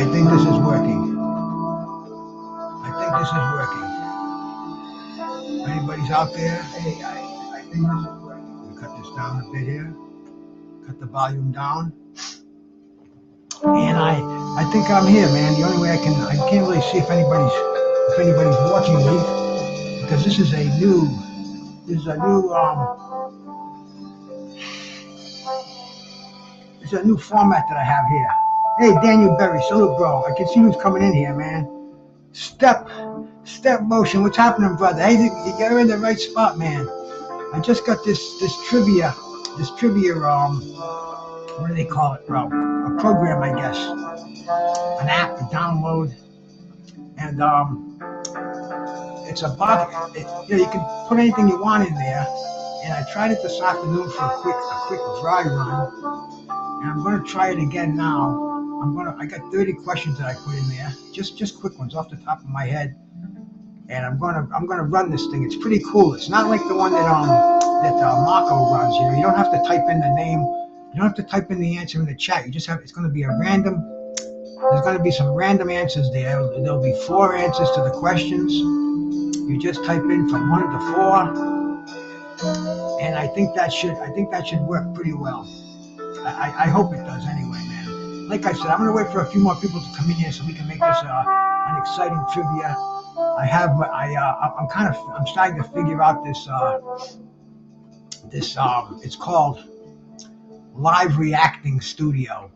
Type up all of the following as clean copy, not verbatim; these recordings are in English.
I think this is working. I think this is working. Anybody's out there? Hey, I think this is working. We cut this down a bit here. Cut the volume down. And I think I'm here, man. The only way I can't really see if anybody's watching me, because this is a new format that I have here. Hey, Daniel Berry, salute, bro. I can see who's coming in here, man. Step motion. What's happening, brother? Hey, you got in the right spot, man. I just got this trivia. What do they call it, bro? A program, I guess. An app to download, and it's a box. You can put anything you want in there. And I tried it this afternoon for a quick dry run, and I'm going to try it again now. I got 30 questions that I put in there, just quick ones off the top of my head, and I'm gonna run this thing. It's pretty cool. It's not like the one that Marco runs here. You don't have to type in the name. You don't have to type in the answer in the chat. You just have. It's going to be a random. There's going to be some random answers there. There'll be 4 answers to the questions. You just type in from 1 to 4, and I think that should work pretty well. I hope it does anyway, man. Like I said, I'm gonna wait for a few more people to come in here so we can make this an exciting trivia. I'm starting to figure out this. It's called Live Reacting Studio,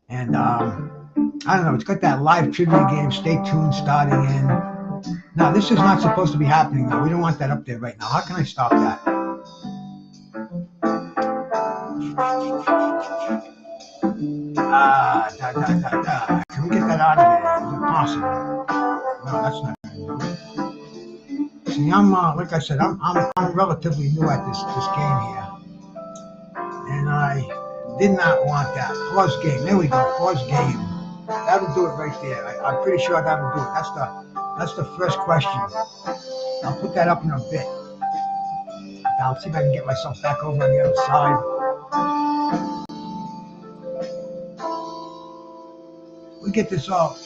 and I don't know. It's got that live trivia game. Stay tuned, starting in. Now, this is not supposed to be happening though. We don't want that up there right now. How can I stop that? Can we get that out of here? Is it possible? No, that's not good. See, like I said, I'm relatively new at this game here, and I did not want that. Pause game. There we go. Pause game. That'll do it right there. I'm pretty sure that'll do it. That's the first question. I'll put that up in a bit. I'll see if I can get myself back over on the other side. We get this all.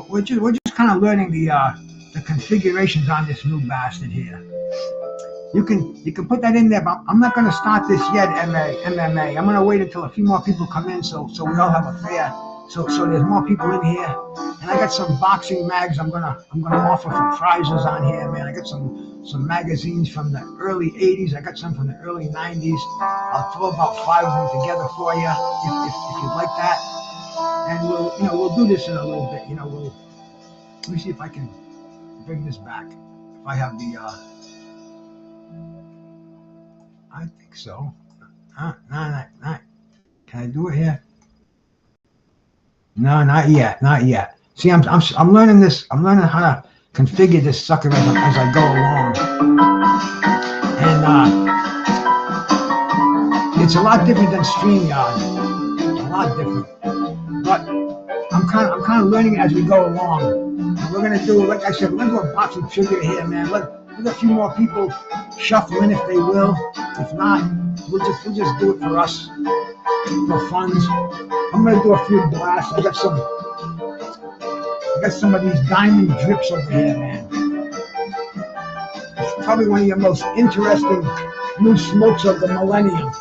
We're just kind of learning the configurations on this new bastard here. You can put that in there, but I'm not going to start this yet. MMA. I'm going to wait until a few more people come in, so we all have a fair. So there's more people in here, and I got some boxing mags. I'm gonna offer for prizes on here, man. I got some magazines from the early '80s. I got some from the early '90s. I'll throw about 5 of them together for you if you'd like that. And we'll do this in a little bit. Let me see if I can bring this back. If I have the, I think so. No. Can I do it here? No, not yet. See, I'm learning this. I'm learning how to configure this sucker as I go along, and it's a lot different than StreamYard. A lot different. But I'm kind of learning it as we go along. And we're gonna do, like I said, we're gonna do a boxing trivia here, man. Let a few more people shuffle in if they will. If not, we'll just do it for us, for funds. I'm gonna do a few blasts. I got some of these diamond drips over here, man. It's probably one of your most interesting new smokes of the millennium.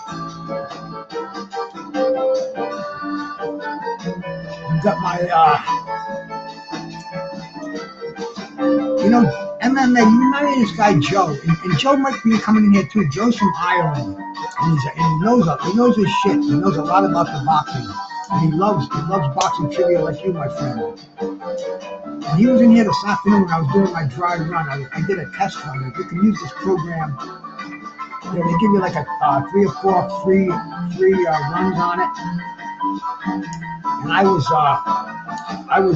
Got my, MMA. You know this guy Joe, and Joe might be coming in here too. Joe's from Ireland, and he knows his shit. He knows a lot about the boxing, and he loves boxing trivia like you, my friend. And he was in here this afternoon when I was doing my dry run. I did a test run. You can use this program. They give you like a 3 or 4 free runs on it. And I was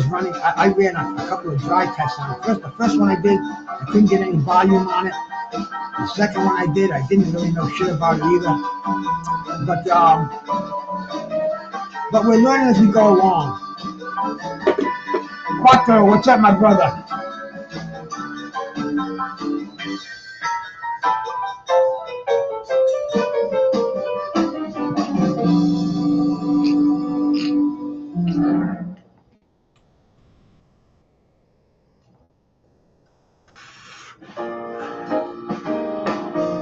running. I ran a couple of dry tests on it. The first one I did, I couldn't get any volume on it. The second one I did, I didn't really know shit about it either. But we're learning as we go along. Quattro, what's up, my brother?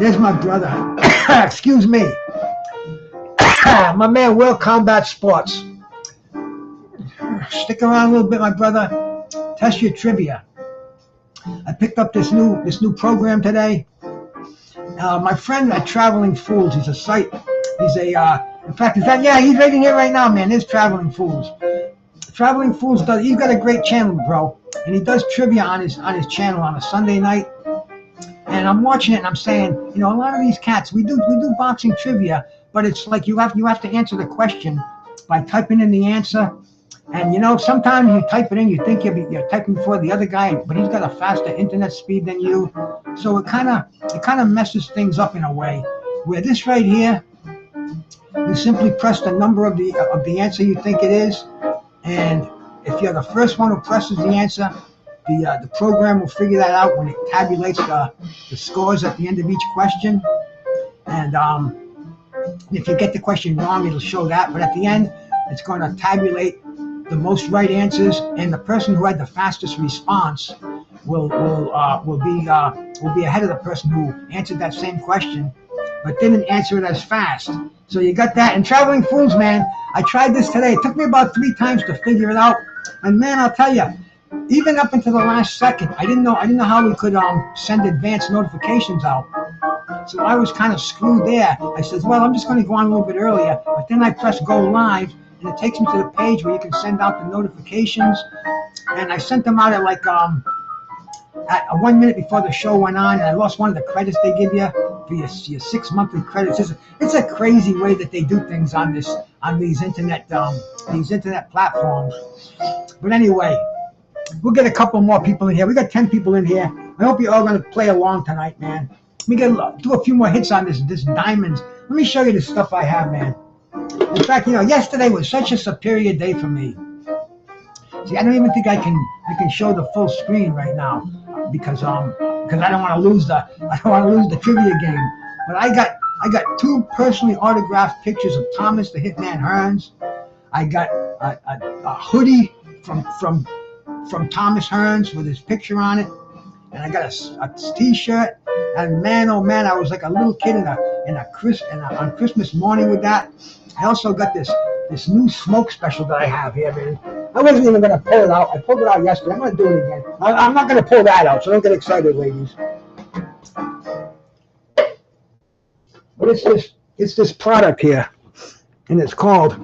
There's my brother. Excuse me. My man, World Combat Sports. Stick around a little bit, my brother. Test your trivia. I picked up this new program today. My friend at Traveling Fools, he's a site. He's a in fact, is that, yeah, he's right in here right now, man. There's Traveling Fools. Traveling Fools does. He's got a great channel, bro, and he does trivia on his channel on a Sunday night. And I'm watching it, and I'm saying, you know, a lot of these cats, we do boxing trivia, but it's like you have to answer the question by typing in the answer. And you know, sometimes you type it in, you think you're typing before the other guy, but he's got a faster internet speed than you. So it kind of messes things up in a way. Where this right here, you simply press the number of the answer you think it is, and if you're the first one who presses the answer, the program will figure that out when it tabulates the scores at the end of each question. And if you get the question wrong, it'll show that. But at the end, it's going to tabulate the most right answers, and the person who had the fastest response will be ahead of the person who answered that same question but didn't answer it as fast. So you got that. And Traveling Fools, man, I tried this today. It took me about 3 times to figure it out. And man, I'll tell you, even up until the last second, I didn't know how we could send advance notifications out. So I was kind of screwed there. I said, well, I'm just going to go on a little bit earlier. But then I press go live, and it takes me to the page where you can send out the notifications. And I sent them out at like at 1 minute before the show went on, and I lost one of the credits they give you for your 6 monthly credits. It's a crazy way that they do things on these internet platforms. But anyway, we'll get a couple more people in here. We got 10 people in here. I hope you're all going to play along tonight, man. Let me do a few more hits on this diamonds. Let me show you the stuff I have, man. In fact, you know, yesterday was such a superior day for me. See, I don't even think I can show the full screen right now because I don't want to lose the trivia game. But I got 2 personally autographed pictures of Thomas the Hitman Hearns. I got a hoodie from Thomas Hearns with his picture on it, and I got a T-shirt. And man, oh man, I was like a little kid on Christmas morning with that. I also got this new smoke special that I have here, man. I wasn't even going to pull it out. I pulled it out yesterday. I'm going to do it again. I'm not going to pull that out, so don't get excited, ladies. But it's this product here, and it's called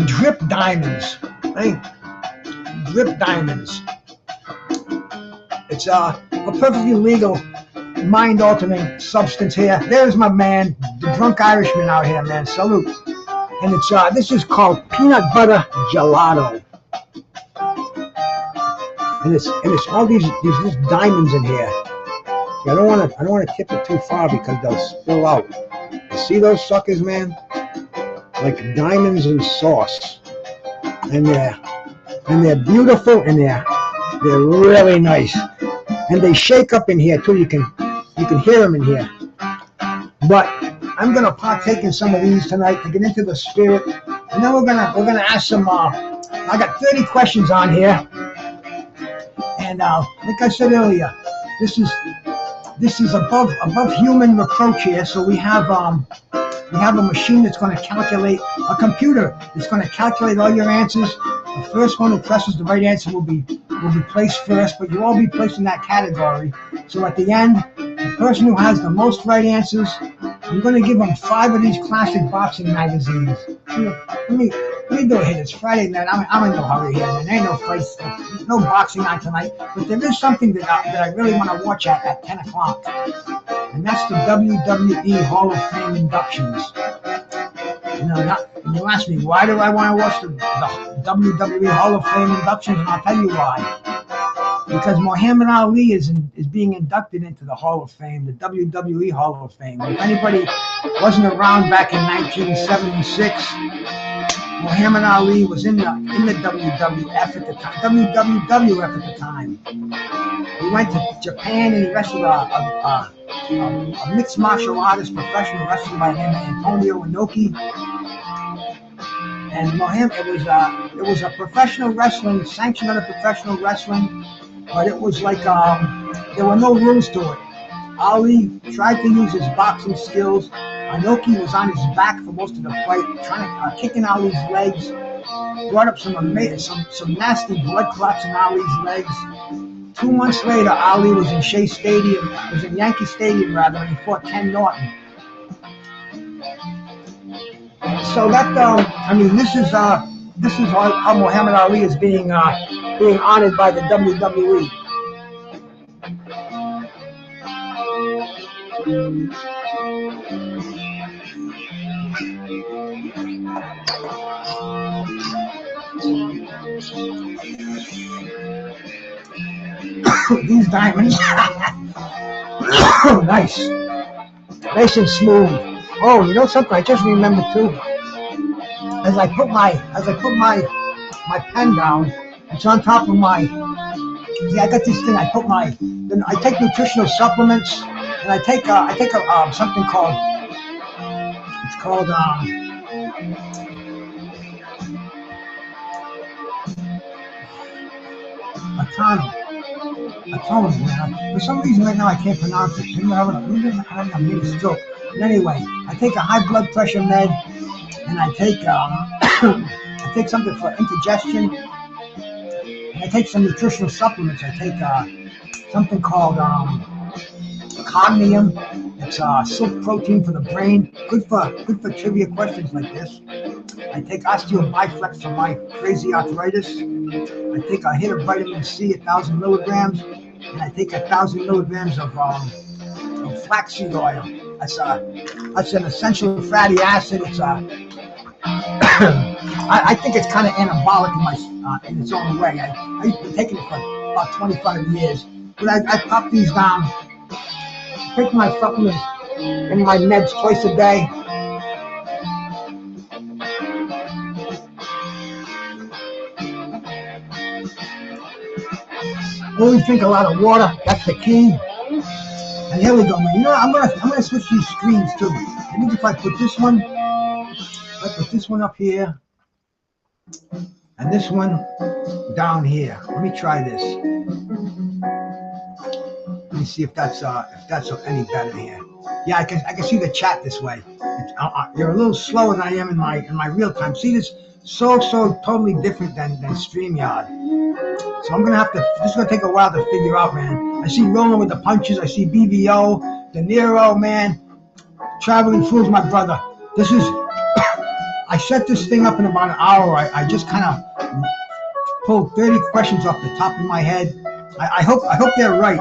Drip Diamonds. Hey, Drip Diamonds. It's a perfectly legal, mind-altering substance here. There's my man, the drunk Irishman out here, man. Salute. And it's this is called peanut butter gelato. And it's all these diamonds in here. See, I don't want to tip it too far because they'll spill out. You see those suckers, man? Like diamonds in sauce. And they're beautiful, and they're really nice. And they shake up in here too. You can hear them in here. But I'm gonna partake in some of these tonight to get into the spirit, and then we're gonna ask some. I got 30 questions on here, and like I said earlier, this is above human reproach here. So we have a machine that's going to calculate, a computer that's going to calculate all your answers. The first one who presses the right answer will be placed first, but you'll all be placed in that category. So at the end, the person who has the most right answers, I'm going to give them 5 of these classic boxing magazines. Let me do a hit. It's Friday night. I'm in no hurry here, man. There ain't no fights, no boxing on tonight. But there is something that I really want to watch at 10 o'clock. And that's the WWE Hall of Fame inductions. You know, and you ask me, why do I want to watch the WWE Hall of Fame inductions? And I'll tell you why. Because Muhammad Ali is being inducted into the Hall of Fame, the WWE Hall of Fame. If anybody wasn't around back in 1976, Muhammad Ali was in the WWF at the time. WWF at the time. He went to Japan and he wrestled a mixed martial artist, professional wrestler by the name of Antonio Inoki. And Muhammad, it was a professional wrestling, sanctioned under professional wrestling. But it was like there were no rules to it. Ali tried to use his boxing skills. Inoki was on his back for most of the fight, kicking Ali's legs. Brought up some nasty blood clots in Ali's legs. 2 months later, Ali was in Yankee Stadium rather, and he fought Ken Norton. So that this is how Muhammad Ali is being honored by the WWE. These diamonds, nice and smooth. Oh, you know something? I just remembered too. As I put my pen down, it's on top of my. See, I got this thing. I take nutritional supplements, and I take something called. It's called Atonement, man. For some reason right now I can't pronounce it. I'm having a mini stroke. But anyway, I take a high blood pressure med, and I take I take something for indigestion, and I take some nutritional supplements. I take something called Cognium. It's silk protein for the brain. Good for trivia questions like this. I take Osteobiflex for my crazy arthritis. I take a hit of vitamin C, 1,000 milligrams, and I take 1,000 milligrams of flaxseed oil. That's an essential fatty acid. It's I think it's kind of anabolic in its own way. I've been taking it for about 25 years, but I pop these down. Take my supplements and my meds twice a day. Always drink a lot of water. That's the key. And here we go, man. You know, I'm gonna switch these screens too. I think if I put this one up here, and this one down here. Let me try this. Let me see if that's any better here. Yeah, I can see the chat this way. You're a little slower than I am in my real time. See, this so totally different than StreamYard. So I'm gonna this is gonna take a while to figure out, man. I see Rolling with the Punches. I see BBO, De Niro, man. Traveling Fools, my brother. This is. I set this thing up in about an hour. I just kind of pulled 30 questions off the top of my head. I hope they're right.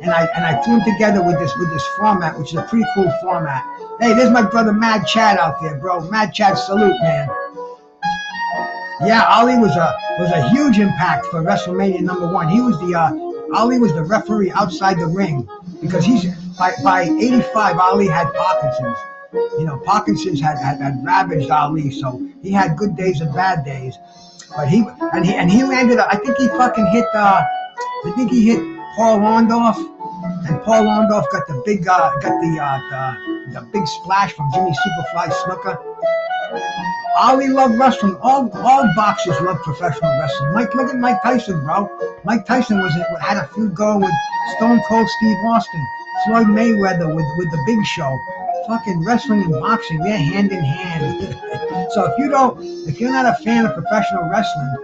And I threw them together with this format, which is a pretty cool format. Hey, there's my brother Mad Chad out there, bro. Mad Chad, salute, man. Yeah, Ali was a huge impact for WrestleMania #1. He was Ali was the referee outside the ring because by 85 Ali had Parkinson's. You know, Parkinson's had ravaged Ali, so he had good days and bad days. But he landed. I think he fucking hit. I think he hit Paul Orndorff, and Paul Orndorff got the big splash from Jimmy Superfly Snuka. Ali loved wrestling. All boxers love professional wrestling. Look at Mike Tyson, bro. Mike Tyson had a feud going with Stone Cold Steve Austin, Floyd Mayweather with the Big Show. Fucking wrestling and boxing, they're hand in hand. So if you're not a fan of professional wrestling,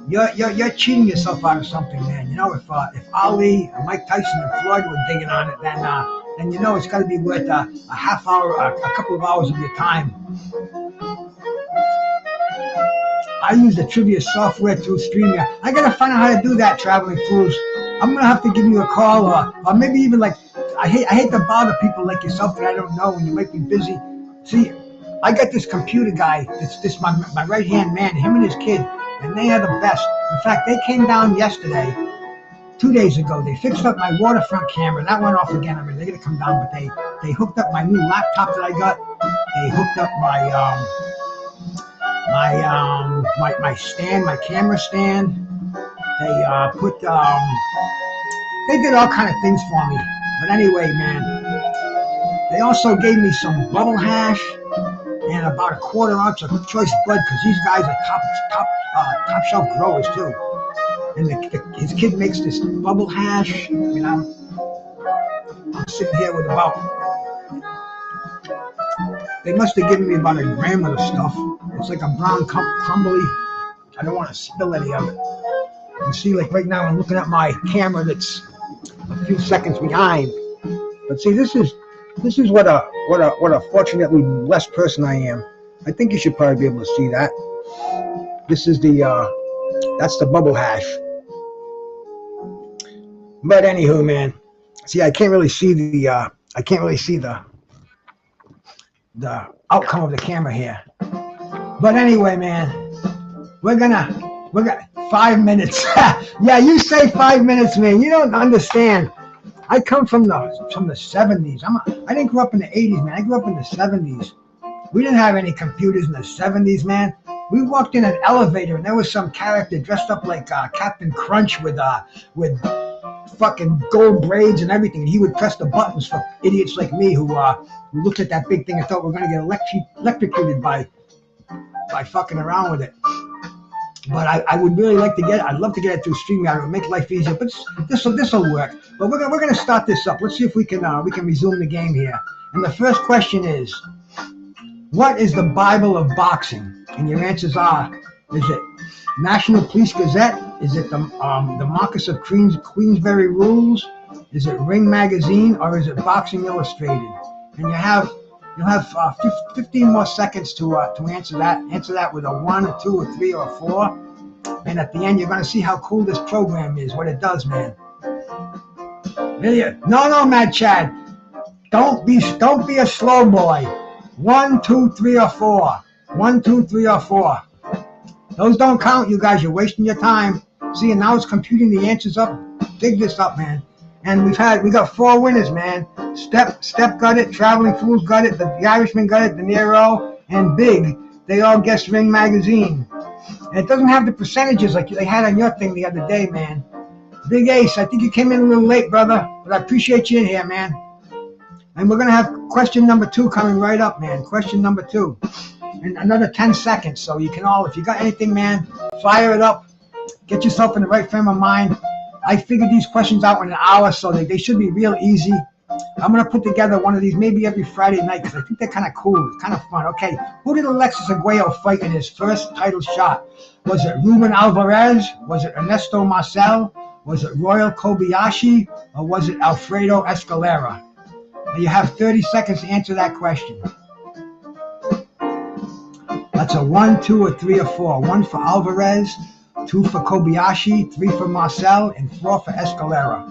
you're cheating yourself out of something, man. You know, if Ali, Mike Tyson, and Floyd were digging on it, then you know it's got to be worth a half hour, a couple of hours of your time. I use the trivia software through StreamYard. I gotta find out how to do that, Traveling Fools. I'm gonna have to give you a call, or maybe even like. I hate to bother people like yourself that I don't know when you might be busy. See, I got this computer guy. This my right hand man. Him and his kid, and they are the best. In fact, they came down yesterday, 2 days ago. They fixed up my waterfront camera. That went off again. I mean, they're gonna come down, but they hooked up my new laptop that I got. They hooked up my stand, my camera stand. They they did all kind of things for me. But anyway, man, they also gave me some bubble hash and about a 1/4 ounce of choice bud because these guys are top shelf growers too. And his kid makes this bubble hash. I mean, I'm sitting here with about, they must have given me about a gram of the stuff. It's like a brown crumbly. I don't want to spill any of it. You can see, like right now, I'm looking at my camera that's a few seconds behind. But see, this is what a fortunately blessed person I am. I think you should probably be able to see that. This is that's the bubble hash. But anywho, man, see, I can't really see the outcome of the camera here. But anyway, man, we're gonna 5 minutes. Yeah, you say 5 minutes, man. You don't understand. I come from the 70s. I didn't grow up in the 80s, man. I grew up in the 70s. We didn't have any computers in the 70s, man. We walked in an elevator and there was some character dressed up like Captain Crunch with fucking gold braids and everything. He would press the buttons for idiots like me who looked at that big thing and thought we're gonna get electrocuted by fucking around with it. But I would really like to get it. I'd love to get it through StreamYard. It would make life easier. But this will work. But we're gonna start this up. Let's see if we can resume the game here. And the first question is, what is the Bible of boxing? And your answers are: is it National Police Gazette? Is it the Marcus of Queensberry Rules? Is it Ring Magazine? Or is it Boxing Illustrated? And you'll have 15 more seconds to answer that. Answer that with a 1, a 2, a 3, or a 4. And at the end, you're gonna see how cool this program is, what it does, man. No, Mad Chad. Don't be a slow boy. 1, 2, 3, or 4. 1, 2, 3, or 4. Those don't count, you guys. You're wasting your time. See, and now it's computing the answers up. Dig this up, man. And we got 4 winners, man. Step got it, Traveling Fools got it, the Irishman got it, De Niro, and Big. They all guessed Ring Magazine. And it doesn't have the percentages like they had on your thing the other day, man. Big Ace, I think you came in a little late, brother, but I appreciate you in here, man. And we're going to have question number 2 coming right up, man. Question number 2. In another 10 seconds. So you can all, if you got anything, man, fire it up. Get yourself in the right frame of mind. I figured these questions out in an hour, so they should be real easy. I'm going to put together one of these maybe every Friday night because I think they're kind of cool. It's kind of fun. Okay, who did Alexis Arguello fight in his first title shot? Was it Ruben Alvarez? Was it Ernesto Marcel? Was it Royal Kobayashi? Or was it Alfredo Escalera? Now you have 30 seconds to answer that question. That's a 1, 2, or 3, or 4. 1 for Alvarez, 2 for Kobayashi, 3 for Marcel, and 4 for Escalera.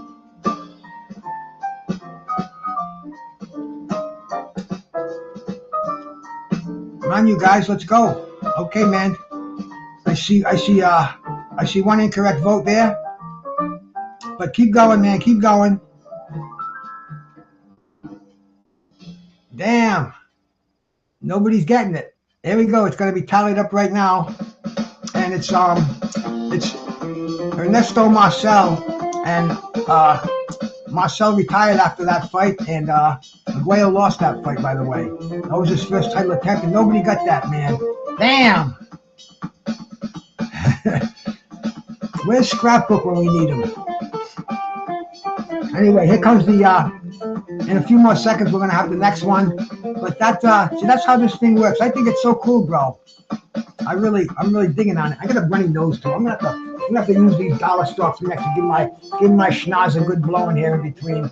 Come on, you guys, let's go. Okay, man. I see one incorrect vote there. But keep going, man. Keep going. Damn. Nobody's getting it. There we go. It's going to be tallied up right now. And it's Ernesto Marcel, and Marcel retired after that fight, and Arguello lost that fight, by the way. That was his first title attempt, and nobody got that, man. Damn! Where's Scrapbook when we need him? Anyway, here comes in a few more seconds, we're going to have the next one. But see, that's how this thing works. I think it's so cool, bro. I'm really digging on it. I got a runny nose too. I'm gonna have to use these dollar stocks next to give my schnoz a good blow in here in between.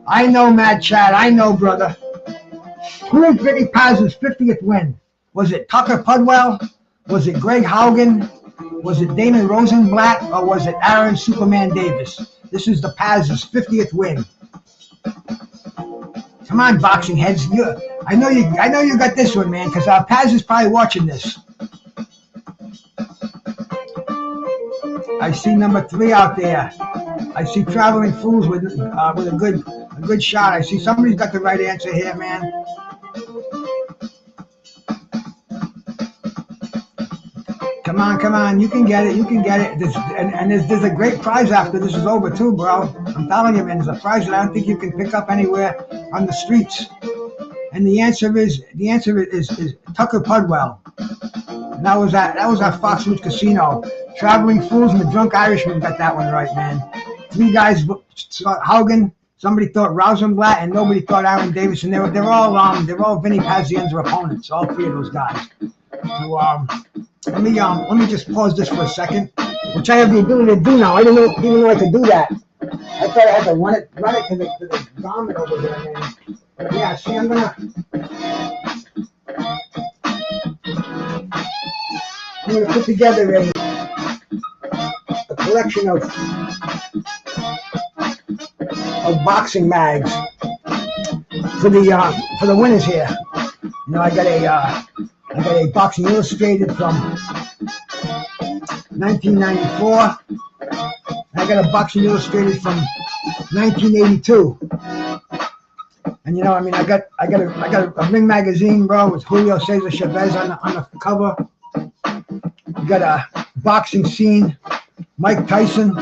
I know, Mad Chad. I know, brother. Who is Vinny Paz's 50th win? Was it Tucker Pudwell? Was it Greg Haugen? Was it Damon Rosenblatt? Or was it Aaron Superman Davis? This is the Paz's 50th win. Come on, boxing heads. I know you got this one, man, because Paz is probably watching this. I see number 3 out there. I see Traveling Fools with a good shot. I see somebody's got the right answer here, man. Come on. You can get it. There's a great prize after this is over too, bro. I'm telling you, man. There's a prize that I don't think you can pick up anywhere on the streets. And the answer is Tucker Pudwell. And that was at Foxwoods Casino. Traveling Fools and the Drunk Irishman got that one right, man. 3 guys, Haugen, Somebody thought Rosenblatt, and nobody thought Aaron Davis, and they're all Vinny Pazienza opponents, all three of those guys. So let me just pause this for a second, which I have the ability to do now. I didn't even know I could do that. I thought I had to run it to the garment over there, man. But yeah, see, I'm gonna put together a collection of boxing mags for the winners here. You know, I got a Boxing Illustrated from 1994. I got a Boxing Illustrated from 1982. And you know, I mean, I got a Ring magazine, bro, with Julio Cesar Chavez on the cover. We got a Boxing Scene, Mike Tyson.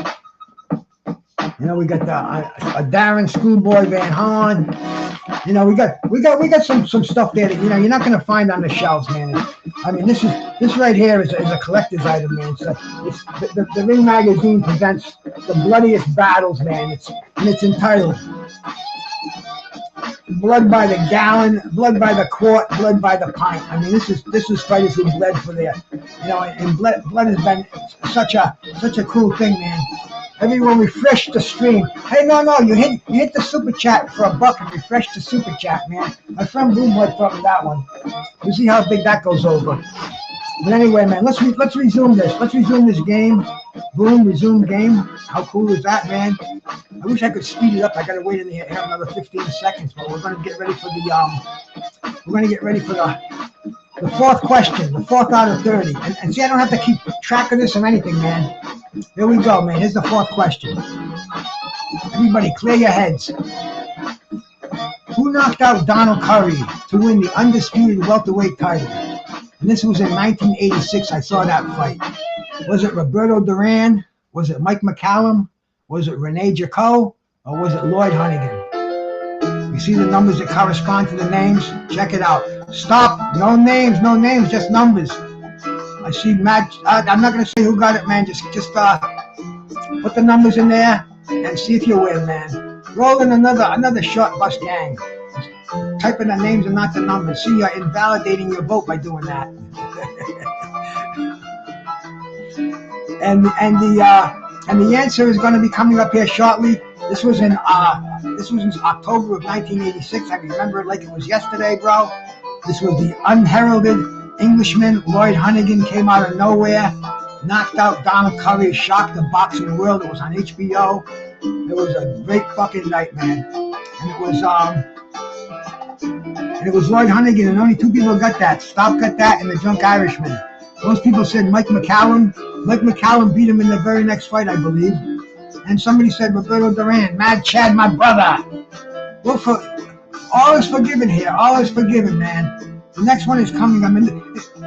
You know, we got a Darren Schoolboy Van Horn. You know, we got some stuff there that, you know, you're not gonna find on the shelves, man. I mean, this right here is a collector's item, man. The Ring magazine presents the bloodiest battles, man. It's entitled Blood by the Gallon, Blood by the Quart, Blood by the Pint. I mean, this is fighters who bled for their, you know, and blood has been such a cool thing, man. Everyone refresh the stream. Hey, no, you hit the super chat for $1 and refresh the super chat, man. My friend Boomboy taught me that one. You see how big that goes over. But anyway, man, let's resume this. Let's resume this game. Boom, resume game. How cool is that, man? I wish I could speed it up. I gotta wait in here another 15 seconds, but we're gonna get ready for the fourth question, the fourth out of 30. And see, I don't have to keep track of this or anything, man. Here we go, man. Here's the fourth question. Everybody, clear your heads. Who knocked out Donald Curry to win the undisputed welterweight title? And this was in 1986. I saw that fight. Was it Roberto Duran? Was it Mike McCallum? Was it Rene Jacot? Or was it Lloyd Hunnigan? You see the numbers that correspond to the names? Check it out. Stop. No names, just numbers. I see Matt. I'm not going to say who got it, man. Just put the numbers in there and see if you win, man. Roll in another short bus gang. Type in the names and not the numbers. See, you're invalidating your vote by doing that. and the answer is going to be coming up here shortly. This was in October of 1986. I remember it like it was yesterday, bro. This was the unheralded Englishman Lloyd Hunnigan. Came out of nowhere, knocked out Donald Curry, shocked the boxing world. It was on HBO. It was a great fucking night, man. And it was Lloyd Hunnigan, and only two people got that. Stop got that, and the Drunk Irishman. Most people said Mike McCallum. Mike McCallum beat him in the very next fight, I believe. And somebody said Roberto Duran. Mad Chad, my brother. Well, all is forgiven here. All is forgiven, man. The next one is coming. I mean,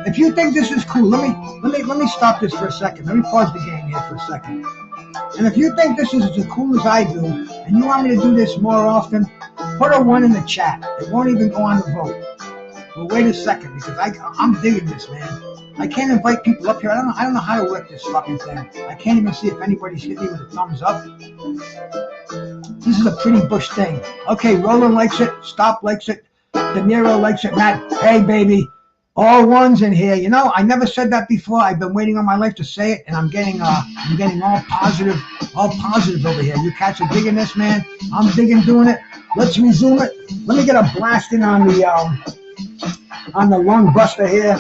if you think this is cool, let me stop this for a second. Let me pause the game here for a second. And if you think this is as cool as I do, and you want me to do this more often, put a 1 in the chat. It won't even go on the vote. Well, wait a second, because I'm digging this, man. I can't invite people up here. I don't know how to work this fucking thing. I can't even see if anybody's hitting me with a thumbs up. This is a pretty bush thing. Okay, Roland likes it. Stop likes it. De Niro likes it. Matt, hey, baby. All ones in here. You know, I never said that before. I've been waiting all my life to say it, and I'm getting all positive over here. You cats are digging this, man. I'm digging doing it. Let's resume it. Let me get a blast in on the lung buster here.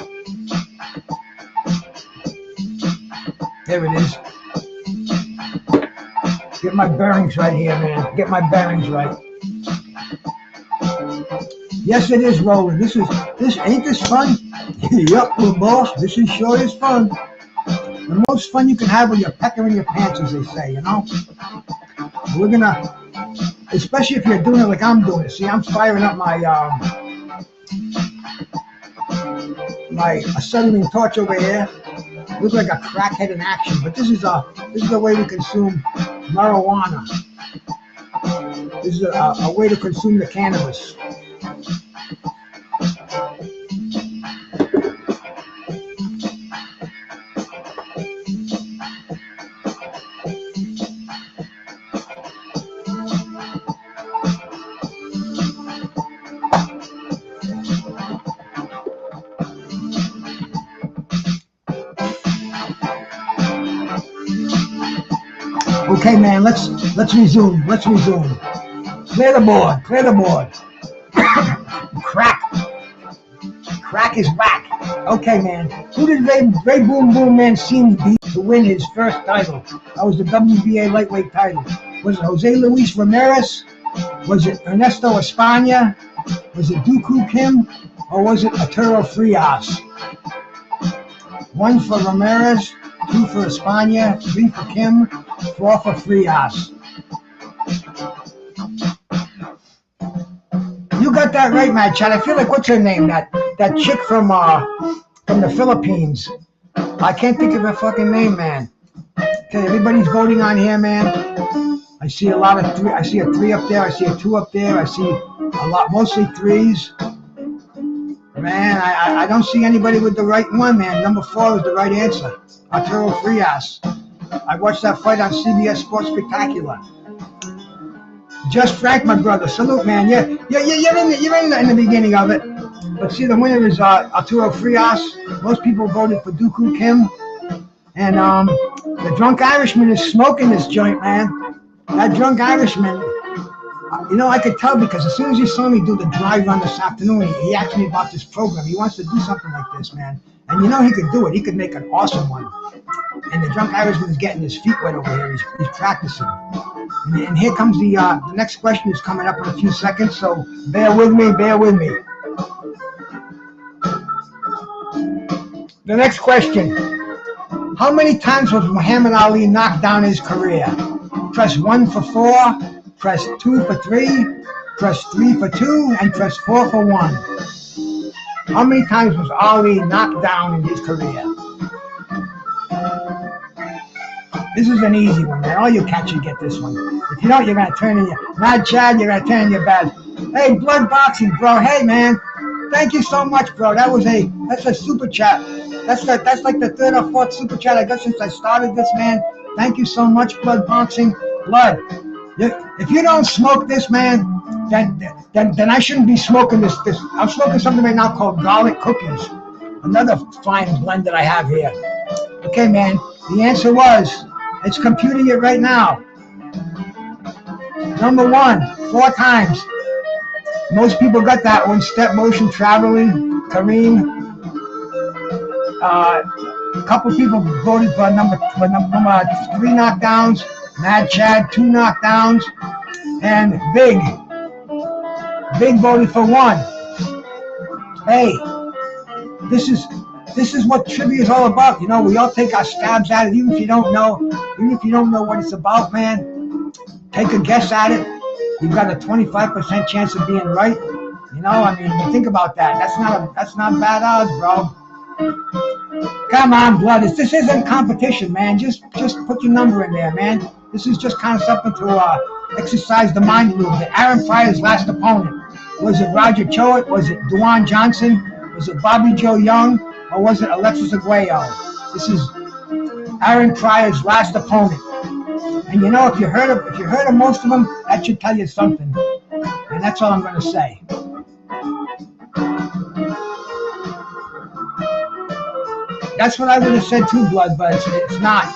There it is. Get my bearings right here, man. Get my bearings right. Yes, it is rolling. This ain't this fun? Yup, little boss. This is sure is fun. The most fun you can have when you're peckering your pants, as they say, you know? We're gonna, especially if you're doing it like I'm doing it. See, I'm firing up my acetylene torch over here. Looks like a crackhead in action, but this is the way we consume marijuana. This is a way to consume the cannabis. Okay, man, let's resume. Let's resume. Clear the board. Clear the board. Crack. Crack is whack. Okay, man. Who did Ray Boom Boom Mancini beat to win his first title? That was the WBA lightweight title. Was it Jose Luis Ramirez? Was it Ernesto Espana? Was it Dooku Kim? Or was it Arturo Frias? 1 for Ramirez, 2 for Espana, 3 for Kim, 4 for Frias. You got that right, Mad Chad. I feel like, what's her name? That chick from the Philippines. I can't think of her fucking name, man. Okay, everybody's voting on here, man. I see a lot of 3. I see a 3 up there. I see a 2 up there. I see a lot, mostly 3s. Man, I don't see anybody with the right one, man. Number 4 is the right answer. Arturo Frias. I watched that fight on CBS Sports Spectacular. Just Frank, my brother. Salute, man. You're in the beginning of it. But see, the winner is Arturo Frias. Most people voted for Dooku Kim. And the drunk Irishman is smoking this joint, man. That drunk Irishman, I could tell because as soon as he saw me do the dry run this afternoon, he asked me about this program. He wants to do something like this, man. And he could do it. He could make an awesome one. And the drunk Irishman is getting his feet wet over here. He's practicing. And here comes the next question is coming up in a few seconds, so bear with me. The next question. How many times was Muhammad Ali knocked down in his career? Press 1 for 4, press 2 for 3, press 3 for 2, and press 4 for 1. How many times was Ali knocked down in his career? This is an easy one, man. All you cats should get this one. If you don't, you're going to turn in your... Mad Chad, you're going to turn in your badge. Hey, Blood Boxing, bro. Hey, man. Thank you so much, bro. That's a super chat. That's like the 3rd or 4th super chat I got since I started this, man. Thank you so much, Blood Boxing. Blood, if you don't smoke this, man, then I shouldn't be smoking this. I'm smoking something right now called garlic cookies. Another fine blend that I have here. Okay, man. The answer was... It's computing it right now. Number 1, 4 times. Most people got that one. Step motion traveling. Kareem. A couple people voted for number 3 knockdowns. Mad Chad 2 knockdowns. And Big voted for 1. Hey, this is what trivia is all about. We all take our stabs at it, even if you don't know what it's about, man. Take a guess at it. You've got a 25% chance of being right. You think about that. That's not bad odds, bro. Come on, Blood. This isn't competition, man. Just put your number in there, man. This is just kind of something to exercise the mind a little bit. Aaron Pryor's last opponent. Was it Roger Choate? Was it Duane Johnson? Was it Bobby Joe Young? Or was it Alexis Arguello? This is Aaron Pryor's last opponent. And if you heard of most of them, that should tell you something. And that's all I'm going to say. That's what I would have said too, Blood, but it's not.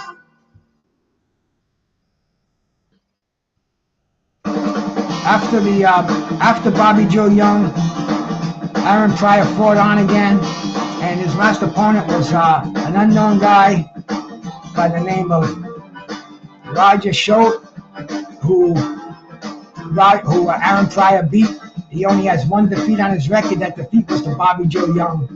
After Bobby Joe Young, Aaron Pryor fought on again. And his last opponent was an unknown guy by the name of Roger Choate, who Aaron Pryor beat. He only has 1 defeat on his record. That defeat was to Bobby Joe Young.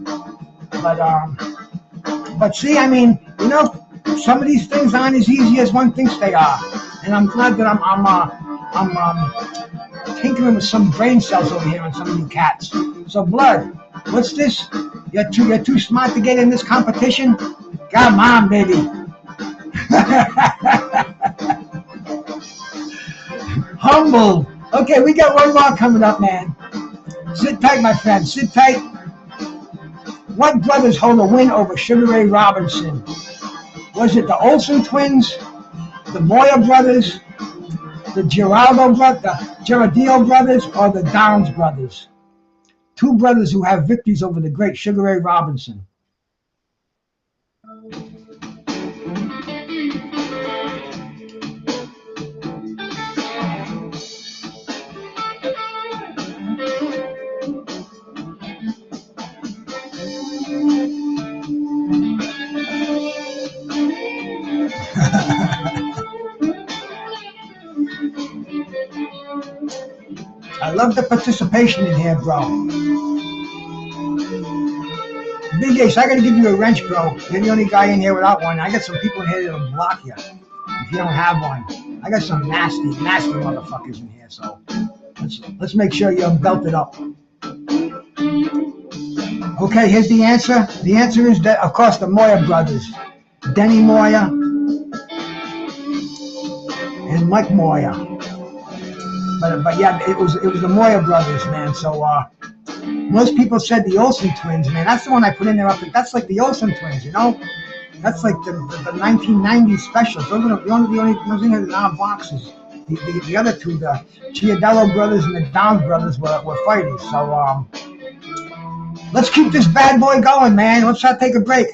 But see, some of these things aren't as easy as one thinks they are. And I'm glad that I'm tinkering with some brain cells over here on some of you cats. So, Blood, what's this? You're too smart to get in this competition? Come on, baby. Humble. Okay, we got one more coming up, man. Sit tight, my friend. Sit tight. What brothers hold a win over Sugar Ray Robinson? Was it the Olsen twins, the Moyer brothers, the Gerardino brothers, or the Downs brothers? 2 brothers who have victories over the great Sugar Ray Robinson. Love the participation in here, bro. Big Ace, I gotta give you a wrench, bro. You're the only guy in here without one. I got some people in here that'll block you if you don't have one. I got some nasty motherfuckers in here, so let's make sure you're belted up. Okay, here's the answer. The answer is that, of course, the Moyer brothers, Denny Moyer and Mike Moyer. But yeah, it was the Moyer brothers, man. So most people said the Olsen twins, man. That's the one I put in there. That's like the Olsen twins, you know. That's like the 1990s specials. Those are the only boxes. The other two, the Chiadello brothers and the Downs brothers, were fighting. So let's keep this bad boy going, man. Let's not take a break.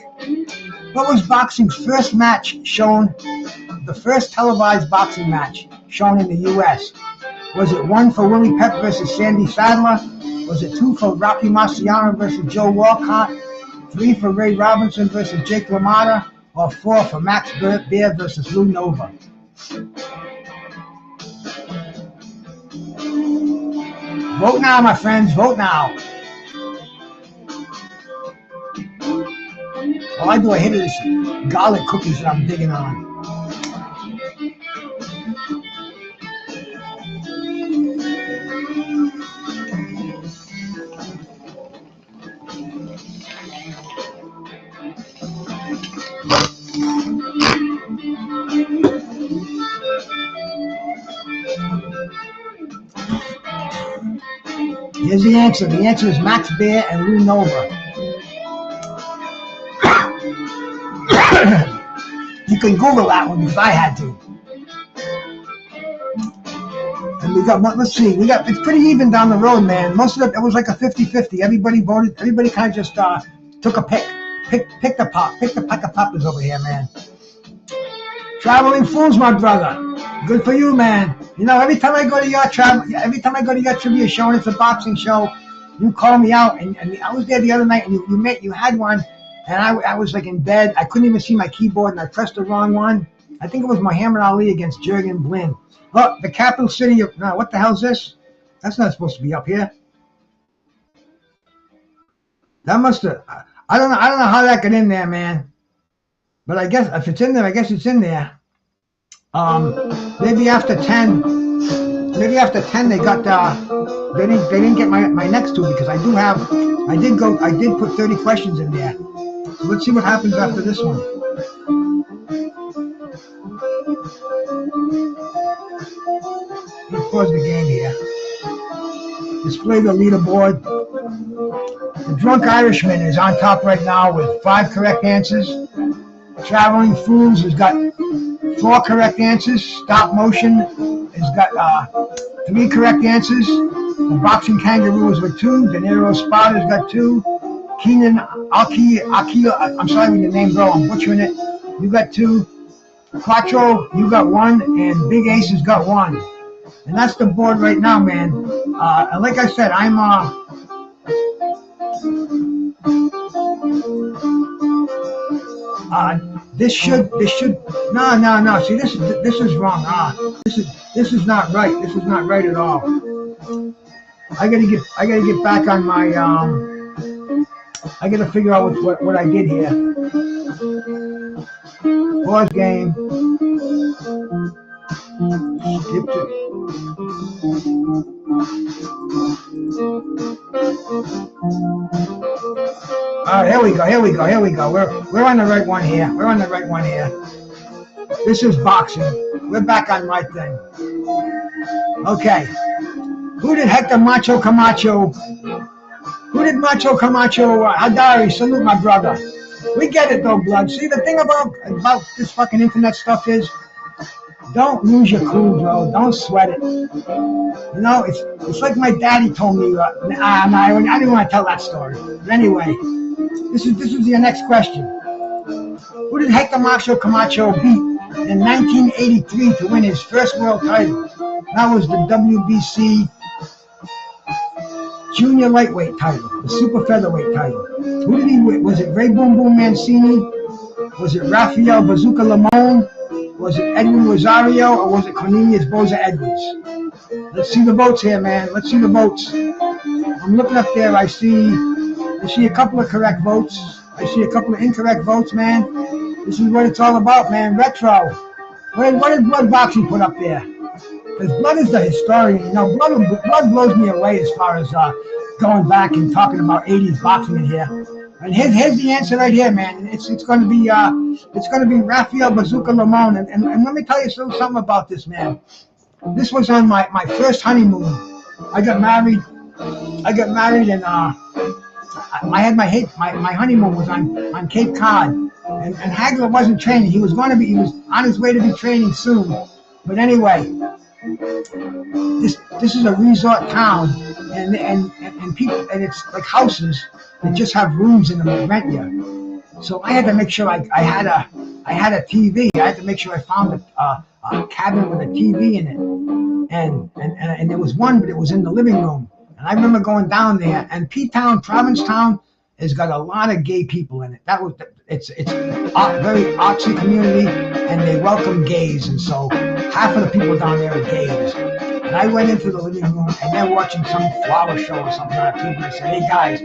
What was boxing's first match shown? The first televised boxing match shown in the U.S. Was it 1 for Willie Pep versus Sandy Sadler? Was it 2 for Rocky Marciano versus Joe Walcott? 3 for Ray Robinson versus Jake LaMotta? Or 4 for Max Baer versus Lou Nova? Vote now, my friends. Vote now. All I do, I hit this garlic cookies that I'm digging on. Here's the answer. The answer is Max Baer and Lou Nova. You can Google that one because I had to. And we got, let's see, it's pretty even down the road, man. Most of it was like a 50-50. Everybody voted. Everybody kind of just took a pick. Pick the pack of poppers over here, man. Traveling Fools, my brother. Good for you, man. You know, every time I go to your trivia show and it's a boxing show, you call me out. And I was there the other night, and you had one, and I was like in bed. I couldn't even see my keyboard, and I pressed the wrong one. I think it was Muhammad Ali against Jurgen Blin. Oh, the capital city of, no, what the hell's this? That's not supposed to be up here. That must have, I don't know how that got in there, man. But I guess if it's in there, I guess it's in there. Maybe after 10 they got they didn't get my next two, because I did put 30 questions in there. So let's see what happens after this one. Let's pause the game here. Display the leaderboard. The Drunk Irishman is on top right now with 5 correct answers. Traveling Fools has got 4 correct answers. Stop Motion has got 3 correct answers. The Boxing Kangaroo is with 2. De Niro Spot has got 2. Keenan Akila, I'm sorry with your name, bro. I'm butchering it. You got 2. Quattro, you got 1. And Big Ace has got 1. And that's the board right now, man. And like I said, I'm this should no. See, this is wrong. This is not right. This is not right at all. I gotta get back on my I gotta figure out what I did here. Pause game. Skip it. All right, here we go. We're on the right one here. This is boxing. We're back on my thing. Okay. Who did Hector Macho Camacho? Hadari, salute my brother. We get it though, blood. See, the thing about this fucking internet stuff is, don't lose your cool, bro. Don't sweat it. You know, it's like my daddy told me. I didn't want to tell that story. But anyway, this is your next question. Who did Hector Macho Camacho beat in 1983 to win his first world title? That was the WBC Junior Lightweight title, the Super Featherweight title. Who did he win? Was it Ray Boom Boom Mancini? Was it Rafael Bazooka Lamone? Was it Edwin Rosario, or was it Cornelius Boza Edwards? Let's see the votes here, man. Let's see the votes. I'm looking up there. I see a couple of correct votes. I see a couple of incorrect votes, man. This is what it's all about, man. Retro. What did Blood Boxing put up there? Because Blood is the historian. You know, Blood blows me away as far as going back and talking about 80s boxing in here. And here's the answer right here, man. It's going to be Rafael Bazooka Limon. And let me tell you something about this, man. This was on my first honeymoon. I got married and I had my honeymoon was on Cape Cod. And Hagler wasn't training. He was on his way to be training soon. But anyway, this is a resort town, and people, and it's like houses that just have rooms in them that rent you. So I had to make sure I had a TV. I had to make sure I found a cabin with a TV in it, and there was one, but it was in the living room. And I remember going down there, and P-Town, Provincetown, has got a lot of gay people in it. It's a very artsy community, and they welcome gays, and so half of the people down there are gays. And I went into the living room, and they're watching some flower show or something on TV. And I said, "Hey guys,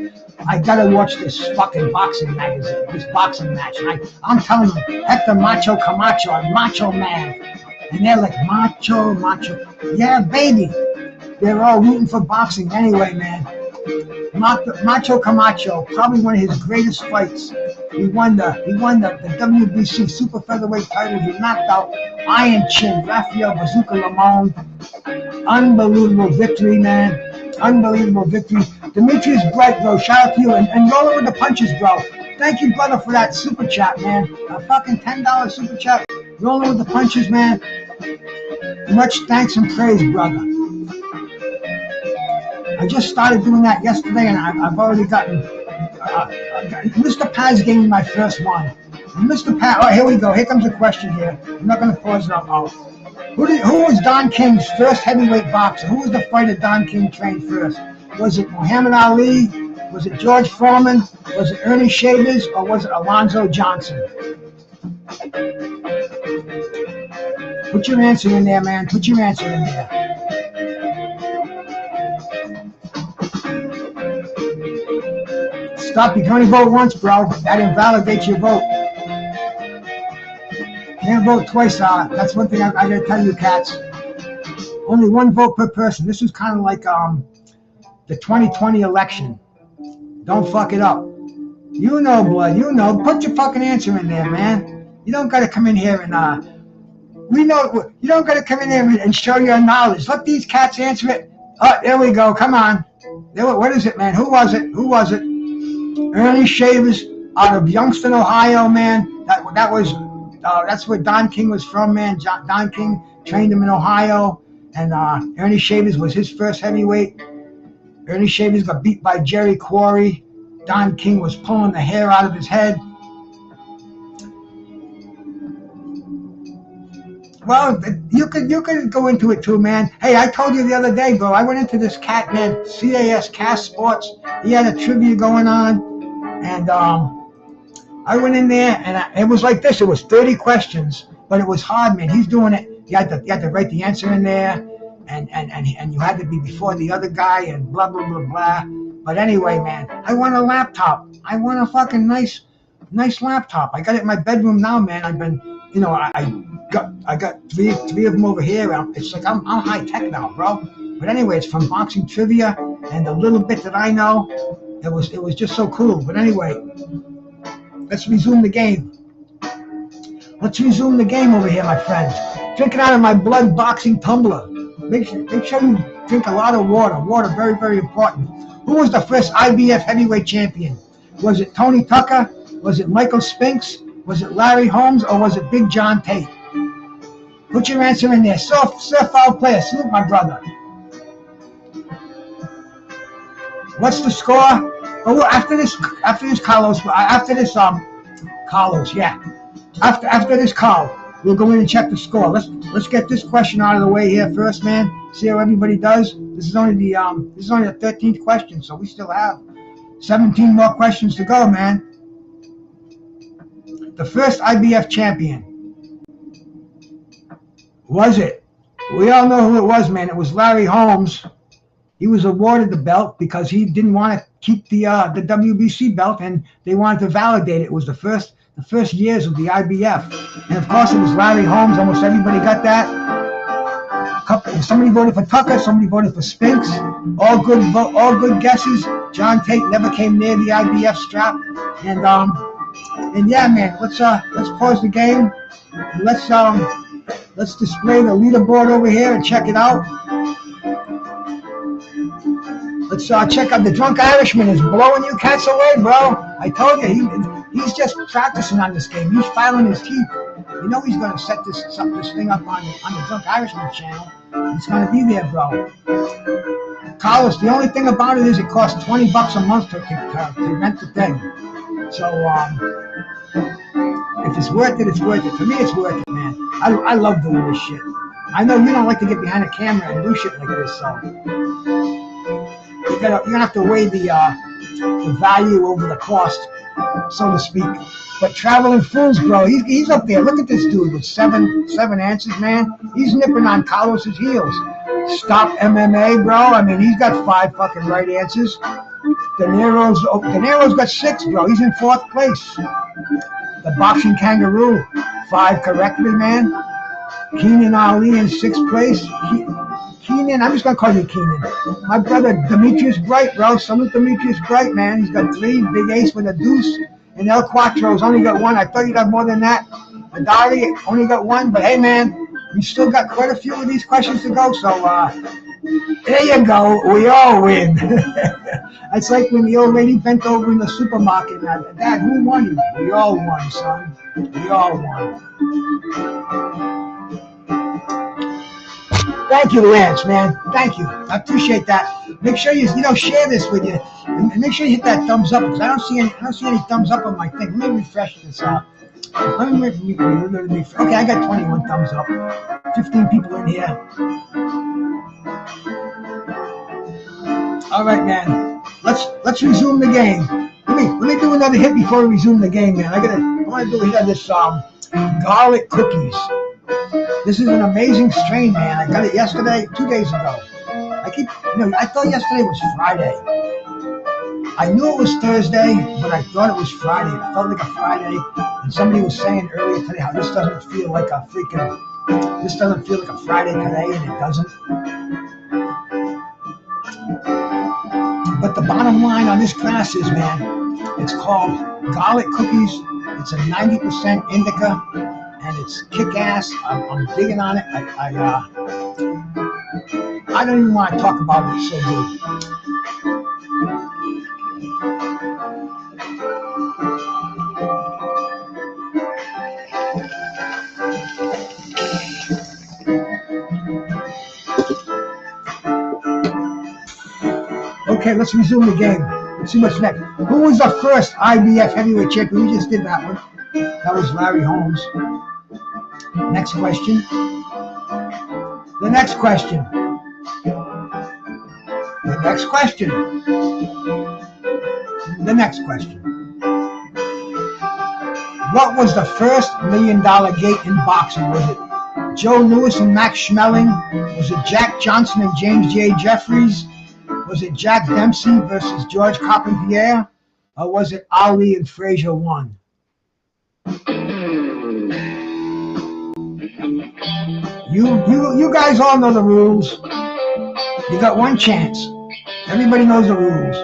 I gotta watch this fucking boxing magazine, this boxing match." And I'm telling them, Hector Macho Camacho, I'm Macho Man, and they're like, "Macho, Macho, yeah, baby." They're all rooting for boxing anyway, man. Macho Camacho, probably one of his greatest fights. He won the WBC super featherweight title. He knocked out Iron Chin, Rafael Bazooka Limon. Unbelievable victory, man. Unbelievable victory. Demetrius Bright, bro, shout out to you. And roll it with the punches, bro. Thank you, brother, for that super chat, man. A fucking $10 super chat. Roll it with the punches, man. Much thanks and praise, brother. I just started doing that yesterday, and I've already gotten Mr. Paz gave me my first one. Mr. Paz, oh, here we go. Here comes a question here. I'm not going to pause it up. Oh. Who was Don King's first heavyweight boxer? Who was the fighter Don King trained first? Was it Muhammad Ali? Was it George Foreman? Was it Ernie Shavers? Or was it Alonzo Johnson? Put your answer in there, man. Put your answer in there. Stop, you can only vote once, bro. That invalidates your vote. Can't vote twice, that's one thing I gotta tell you, cats. Only one vote per person. This is kind of like the 2020 election. Don't fuck it up. You know, Blood, you know. Put your fucking answer in there, man. You don't gotta come in here and we know you don't gotta come in here and show your knowledge. Let these cats answer it. Oh, there we go. Come on. What is it, man? Who was it? Who was it? Ernie Shavers out of Youngstown, Ohio, man. That was that's where Don King was from, man. Don King trained him in Ohio, and Ernie Shavers was his first heavyweight. Ernie Shavers got beat by Jerry Quarry. Don King was pulling the hair out of his head. Well, you could go into it too, man. Hey, I told you the other day, bro. I went into this cat, man, CAS Sports. He had a trivia going on, and I went in there, and it was like this. It was 30 questions, but it was hard, man. He's doing it. You had to write the answer in there, and you had to be before the other guy, and blah blah blah blah. But anyway, man, I want a laptop. I want a fucking nice laptop. I got it in my bedroom now, man. I've been, you know, I got three of them over here. It's like I'm high tech now, bro. But anyway, it's from Boxing Trivia, and the little bit that I know, it was just so cool. But anyway, let's resume the game. Let's resume the game over here, my friends. Drinking out of my Blood Boxing tumbler. Make sure you drink a lot of water. Water, very, very important. Who was the first IBF heavyweight champion? Was it Tony Tucker? Was it Michael Spinks? Was it Larry Holmes? Or was it Big John Tate? Put your answer in there. Surf foul player. Salute my brother. What's the score? Oh, after this Carlos, yeah. After this call, we'll go in and check the score. Let's get this question out of the way here first, man. See how everybody does. This is only the 13th question, so we still have 17 more questions to go, man. The first IBF champion, was it We all know who it was, man. It was Larry Holmes. He was awarded the belt because he didn't want to keep the WBC belt, and they wanted to validate it. It was the first years of the IBF, and of course it was Larry Holmes. Almost everybody got that. Somebody voted for Tucker, somebody voted for Spinks. All good guesses. John Tate never came near the IBF strap, and yeah, man. Let's pause the game. Let's display the leaderboard over here and check it out. Let's check out the Drunk Irishman is blowing you cats away, bro. I told you he's just practicing on this game. He's filing his teeth. You know he's gonna set this thing up on the Drunk Irishman channel. It's gonna be there, bro. Carlos, the only thing about it is it costs $20 a month to rent the thing. So if it's worth it, it's worth it. For me, it's worth it, man. I love doing this shit. I know you don't like to get behind a camera and do shit like this, so you're gonna have to weigh the value over the cost, so to speak. But Traveling Fools, bro, he's up there. Look at this dude with seven answers, man. He's nipping on Carlos's heels. Stop MMA, bro. I mean, he's got 5 fucking right answers. De Niro's got 6, bro. He's in 4th place. The Boxing Kangaroo, 5 correctly, man. Keenan Ali in 6th place. Keenan, I'm just gonna call you Keenan. My brother Demetrius Bright, bro. Salute Demetrius Bright, man. He's got 3. Big Ace with a deuce. And El Quattro's only got 1. I thought you'd have more than that. Adari only got 1. But hey, man, we still got quite a few of these questions to go. So there you go. We all win. It's like when the old lady bent over in the supermarket. Dad, who won? We all won, son. We all won. Thank you, Lance, man. Thank you. I appreciate that. Make sure you share this with you, and make sure you hit that thumbs up because I don't see any thumbs up on my thing. Let me refresh this. Okay, I got 21 thumbs up. 15 people in here. All right, man. Let's resume the game. Let me do another hit before we resume the game, man. I want to do a hit of this garlic cookies. This is an amazing strain, man. I got it yesterday, 2 days ago. I thought yesterday was Friday. I knew it was Thursday, but I thought it was Friday. It felt like a Friday. And somebody was saying earlier today how this doesn't feel like a Friday today, and it doesn't. But the bottom line on this class is, man, it's called garlic cookies. It's a 90% indica. And it's kick-ass. I'm digging on it. I don't even want to talk about it. It's so good. Okay, let's resume the game. Let's see what's next. Who was the first IBF heavyweight champion? We just did that one. That was Larry Holmes. Next question. The next question. The next question. The next question. What was the first $1 million gate in boxing? Was it Joe Louis and Max Schmeling? Was it Jack Johnson and James J. Jeffries? Was it Jack Dempsey versus George Carpentier? Or was it Ali and Frazier won? You guys all know the rules. You got one chance. Everybody knows the rules.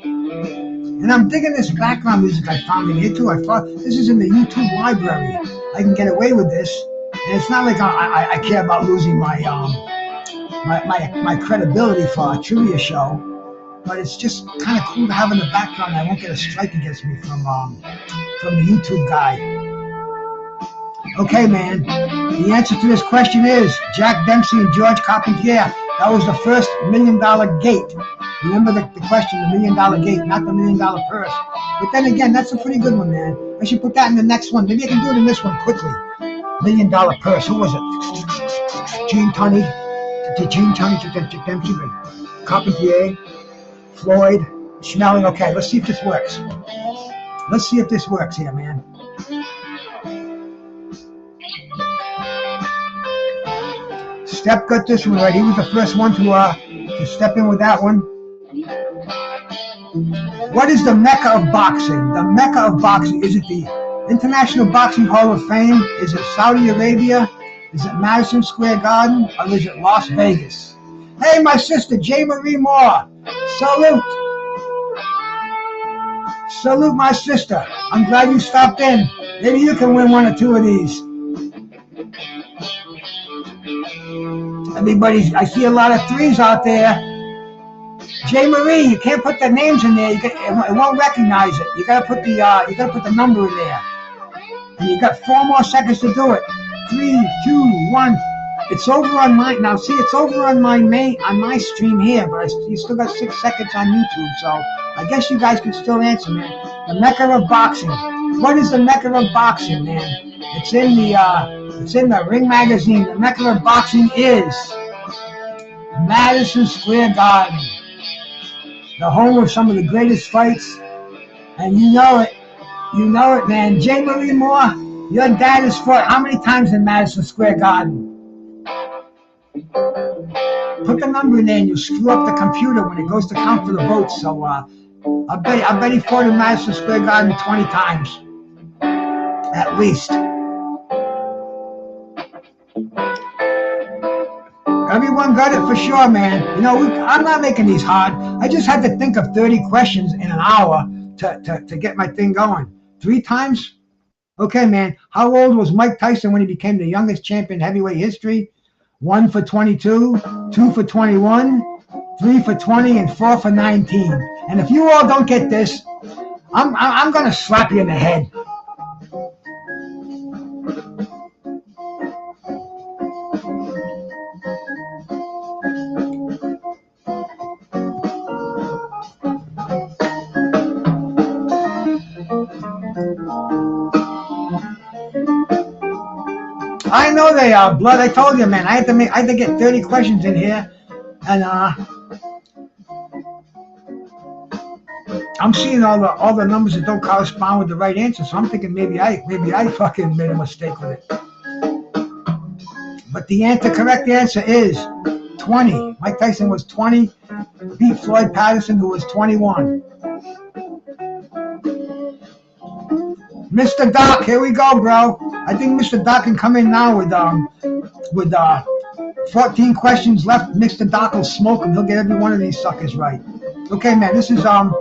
And I'm digging this background music I found in here too. I thought this is in the YouTube library. I can get away with this. And it's not like I care about losing my credibility for a trivia show. But it's just kind of cool to have in the background. I won't get a strike against me from the YouTube guy. Okay, man. The answer to this question is Jack Dempsey and George Carpentier. That was the first $1 million gate. Remember the question, the $1 million gate, not the $1 million purse. But then again, that's a pretty good one, man. I should put that in the next one. Maybe I can do it in this one quickly. $1 million purse. Who was it? Gene Tunney, Dempsey, Carpentier, Floyd, Schmeling. Okay, let's see if this works. Let's see if this works here, man. Steph got this one right. He was the first one to step in with that one. What is the Mecca of boxing? The Mecca of boxing. Is it the International Boxing Hall of Fame? Is it Saudi Arabia? Is it Madison Square Garden? Or is it Las Vegas? Hey, my sister, J. Marie Moore. Salute. Salute, my sister. I'm glad you stopped in. Maybe you can win one or two of these. Everybody, I see a lot of threes out there. J. Marie, you can't put the names in there. It won't recognize it. You gotta put the number in there. And you got 4 more seconds to do it. 3, 2, 1. It's over on my now. See, it's over on my stream here, but you still got 6 seconds on YouTube. So I guess you guys can still answer, man. The Mecca of boxing. What is the Mecca of boxing, man? It's in the Ring magazine. The Mecca of boxing is Madison Square Garden, the home of some of the greatest fights, and you know it, man. J. Marie Moore, your dad has fought how many times in Madison Square Garden? Put the number in there and you'll screw up the computer when it goes to count for the votes. So I bet he fought in Madison Square Garden 20 times, at least. Everyone got it for sure, man. You know, I'm not making these hard. I just had to think of 30 questions in an hour to get my thing going. 3 times? Okay, man. How old was Mike Tyson when he became the youngest champion in heavyweight history? 1 for 22, 2 for 21, 3 for 20, and 4 for 19. And if you all don't get this, I'm gonna slap you in the head. I know they are, blood. I told you, man. I had to get 30 questions in here, and I'm seeing all the numbers that don't correspond with the right answer. So I'm thinking maybe I fucking made a mistake with it. But the correct answer is 20. Mike Tyson was 20. Beat Floyd Patterson, who was 21. Mr. Doc, here we go, bro. I think Mr. Doc can come in now with 14 questions left. Mr. Doc will smoke him. He'll get every one of these suckers right. Okay, man. This is the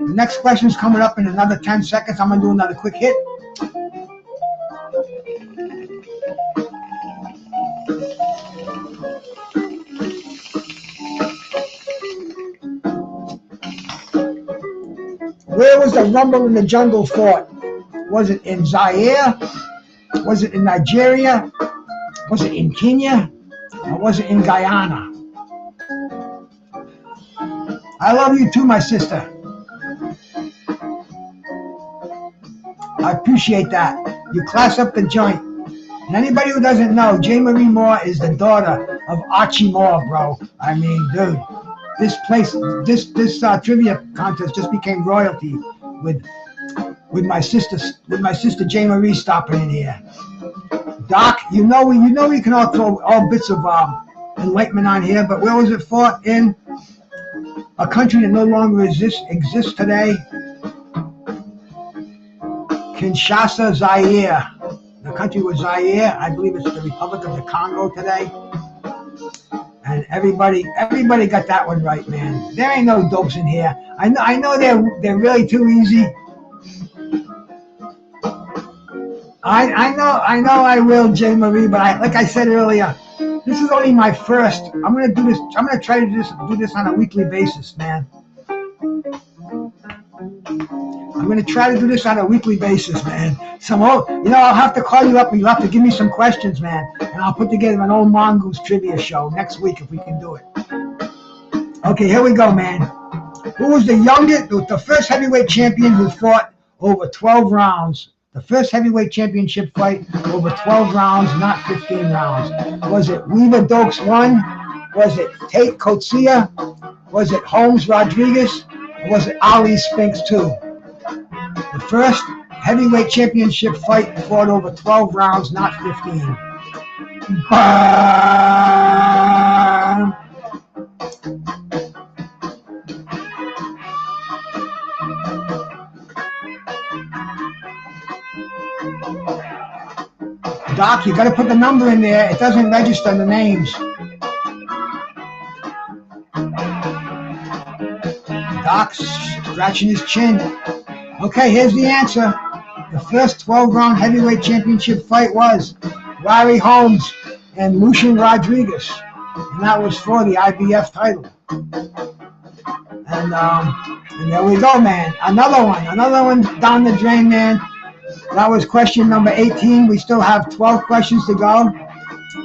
next question's coming up in another 10 seconds. I'm gonna do another quick hit. Where was the Rumble in the Jungle fought? Was it in Zaire? Was it in Nigeria? Was it in Kenya? Or was it in Guyana? I love you too, my sister. I appreciate that. You class up the joint. And anybody who doesn't know, J. Marie Moore is the daughter of Archie Moore, bro. I mean, dude, this trivia contest just became royalty with my sister J. Marie stopping in here. Doc, you know we can all throw all bits of enlightenment on here, but where was it fought? In a country that no longer exists today. Kinshasa, Zaire. The country was Zaire. I believe it's the Republic of the Congo today. And everybody got that one right, man. There ain't no dopes in here. I know they're really too easy. I know I will, J. Marie, but like I said earlier, this is only my first. I'm gonna try to do this on a weekly basis, man. I'm gonna try to do this on a weekly basis, man. I'll have to call you up and you'll have to give me some questions, man. And I'll put together an old Mongoose trivia show next week if we can do it. Okay, here we go, man. Who was the first heavyweight champion who fought over 12 rounds? The first heavyweight championship fight over 12 rounds, not 15 rounds. Was it Weaver Dokes 1? Was it Tate Coetzee? Was it Holmes Rodriguez? Or was it Ali Spinks 2? The first heavyweight championship fight fought over 12 rounds, not 15. Bam! Doc, you gotta put the number in there. It doesn't register the names. Doc's scratching his chin. Okay, here's the answer. The first 12-round heavyweight championship fight was Larry Holmes and Lucian Rodriguez, and that was for the IBF title. And there we go, man. Another one down the drain, man. That was question number 18. We still have 12 questions to go.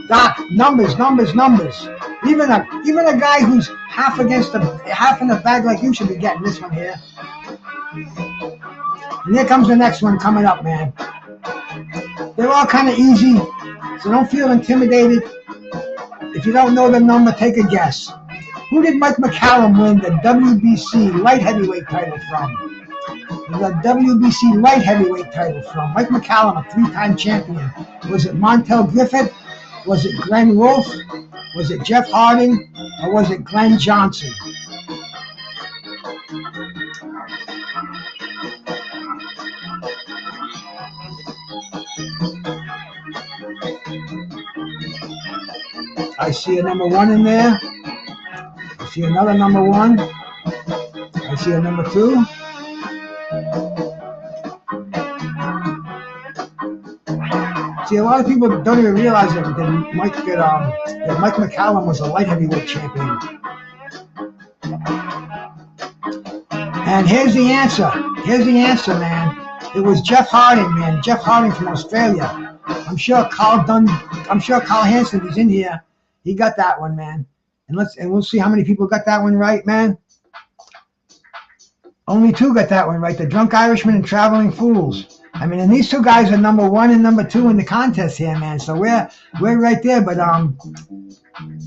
Doc, numbers. Even a guy who's half in the bag like you should be getting this one here. And here comes the next one coming up, man. They're all kind of easy, so don't feel intimidated. If you don't know the number, take a guess. Who did Mike McCallum win the WBC light heavyweight title from? The WBC light heavyweight title from Mike McCallum, a 3-time champion. Was it Montel Griffith? Was it Glenn Wolfe? Was it Jeff Harding? Or was it Glenn Johnson? I see a number 1 in there. I see another number 1. I see a number 2. See, a lot of people don't even realize that Mike McCallum was a light heavyweight champion. And here's the answer. Man. It was Jeff Harding, man. Jeff Harding from Australia. I'm sure Carl Hansen, he's in here. He got that one, man. And we'll see how many people got that one right, man. Only 2 got that one right. The Drunk Irishman and Traveling Fools. I mean, and these 2 guys are number 1 and number 2 in the contest here, man. So we're right there. But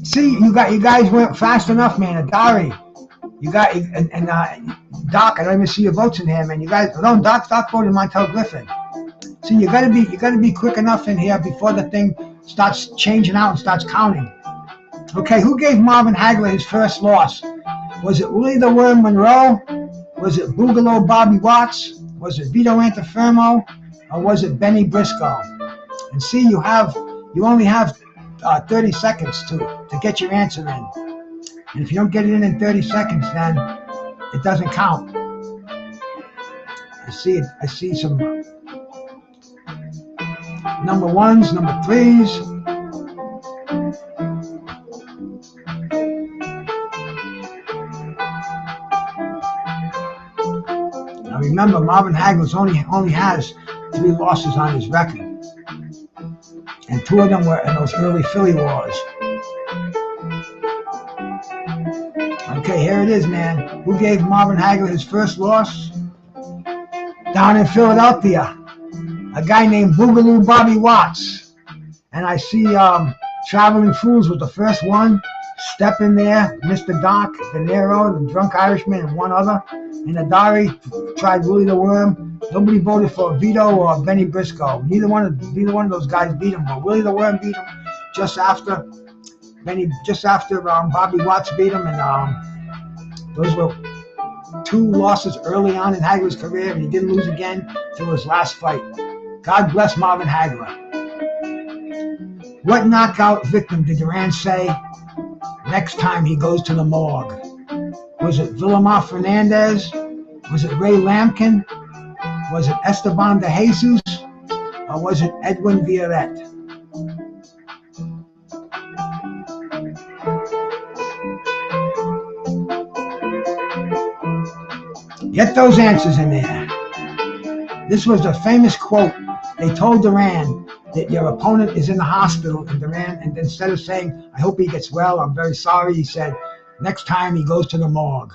see, you guys went fast enough, man. Adari, you got and Doc. I don't even see your votes in here, man. You guys, no, Doc voted Montel Griffith. So you gotta be quick enough in here before the thing starts changing out and starts counting. Okay, who gave Marvin Hagler his first loss? Was it Willie the Worm Monroe? Was it Boogaloo Bobby Watts? Was it Vito Antuofermo? Or was it Benny Briscoe? And see, you only have 30 seconds to get your answer in. And if you don't get it in 30 seconds, then it doesn't count. I see some number 1s, number 3s. Now remember, Marvin Hagler only has 3 losses on his record, and 2 of them were in those early Philly wars. Okay, here it is, man. Who gave Marvin Hagler his first loss? Down in Philadelphia, a guy named Boogaloo Bobby Watts. And I see Traveling Fools was the first one. Step in there, Mr. Doc, De Niro, the Drunk Irishman, and 1 other. And Adari tried Willie the Worm. Nobody voted for Vito or Benny Briscoe. Neither one of those guys beat him. But Willie the Worm beat him just after Bobby Watts beat him. And those were 2 losses early on in Hagler's career, and he didn't lose again till his last fight. God bless Marvin Hagler. What knockout victim did Duran say next time he goes to the morgue? Was it Villamar Fernandez? Was it Ray Lampkin? Was it Esteban de Jesus? Or was it Edwin Violette? Get those answers in there. This was a famous quote. They told Duran that your opponent is in the hospital, and Duran, and instead of saying, I hope he gets well, I'm very sorry, he said, next time he goes to the morgue.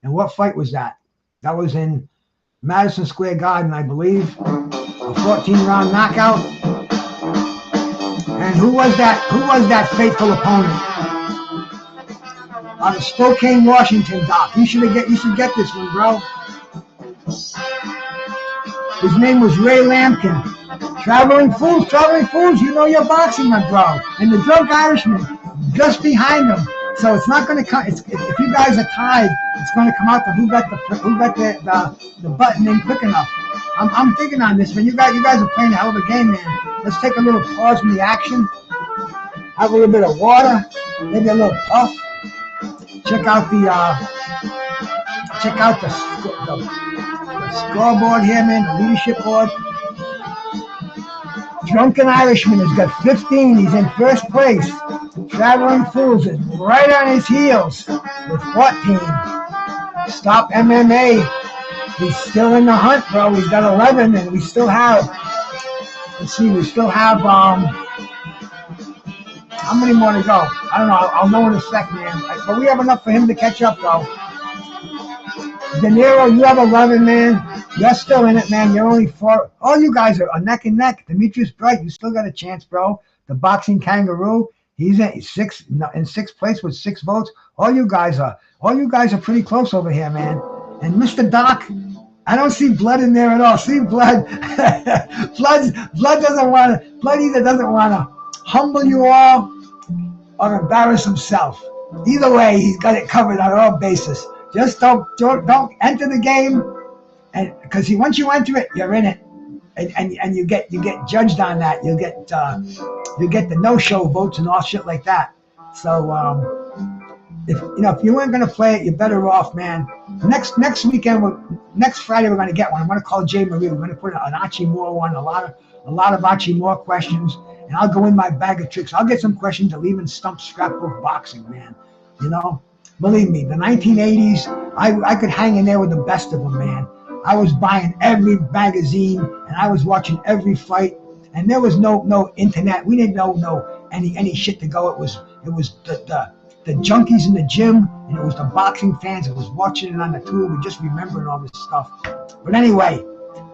And what fight was that? That was in Madison Square Garden, I believe. A 14-round knockout. And who was that fateful opponent? Out of Spokane, Washington, Doc. You should get this one, bro. His name was Ray Lampkin. Traveling fools, you know your boxing, my bro. And the drunk Irishman just behind them. So it's not going to come. If you guys are tied, it's going to come out to who got the button in quick enough. I'm thinking on this, man. You guys are playing a hell of a game, man. Let's take a little pause from the action. Have a little bit of water, maybe a little puff. Check out the scoreboard here, man. The leadership board. Drunken Irishman has got 15. He's in first place. Traveling Fools is right on his heels with 14. Stop MMA. He's still in the hunt, bro. He's got 11, and we still have. Let's see. We still have. How many more to go? I don't know. I'll know in a sec, man. But we have enough for him to catch up, though. De Niro, you have 11, man. You're still in it, man. You're only 4. All you guys are neck and neck. Demetrius Bright, you still got a chance, bro. The boxing kangaroo, he's in sixth place with 6 votes. All you guys are pretty close over here, man. And Mr. Doc, I don't see Blood in there at all. See Blood, Blood either doesn't want to humble you all or embarrass himself. Either way, he's got it covered on all bases. Just don't enter the game, and because once you enter it, you're in it, and you get judged on that. You get the no-show votes and all shit like that. So if you weren't gonna play it, you're better off, man. Next Friday we're gonna get one. I'm gonna call Jay Marie. We're gonna put an Archie Moore one, a lot of Archie Moore questions, and I'll go in my bag of tricks. I'll get some questions that even stump scrapbook boxing, man. Believe me, the 1980s, I could hang in there with the best of them, man. I was buying every magazine, and I was watching every fight, and there was no internet. We didn't know any shit to go. It was the junkies in the gym, and it was the boxing fans that was watching it on the tube and just remembering all this stuff. But anyway,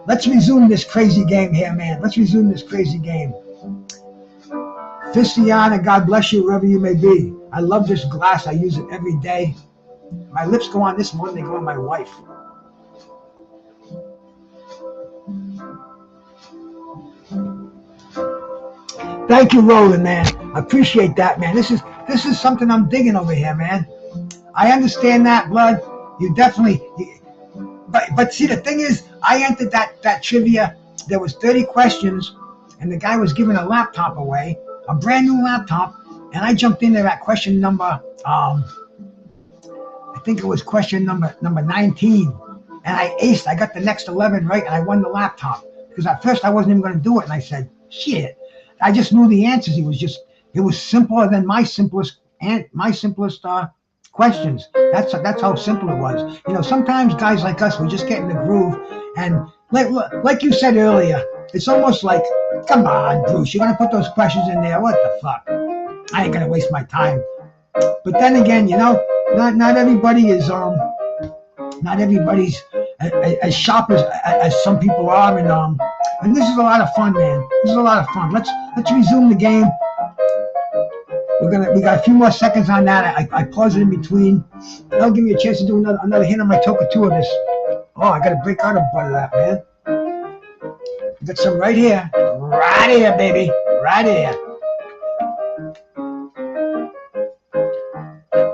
let's resume this crazy game here, man. Let's resume this crazy game. Fistiana, God bless you, wherever you may be. I love this glass. I use it every day. My lips go on this more than they go on my wife. Thank you, Roland, man. I appreciate that, man. This is something I'm digging over here, man. I understand that, Blood. You definitely. But see, the thing is, I entered that trivia. There was 30 questions, and the guy was giving a laptop away, a brand new laptop. And I jumped in there at question number, I think it was question number 19. And I aced. I got the next 11 right, and I won the laptop. Because at first I wasn't even going to do it. And I said, shit. I just knew the answers. It was simpler than my simplest questions. That's how simple it was. Sometimes guys like us, we just get in the groove. And like you said earlier, it's almost like, come on, Bruce, you're going to put those questions in there. What the fuck? I ain't gonna waste my time. But then again, not everybody is not everybody's as sharp as some people are, and this is a lot of fun, man. This is a lot of fun. Let's resume the game. We got a few more seconds on that. I pause it in between. That'll give me a chance to do another hit on my Toka 2 of this. Oh, I gotta break out a butt of that, man. I got some right here, baby, right here.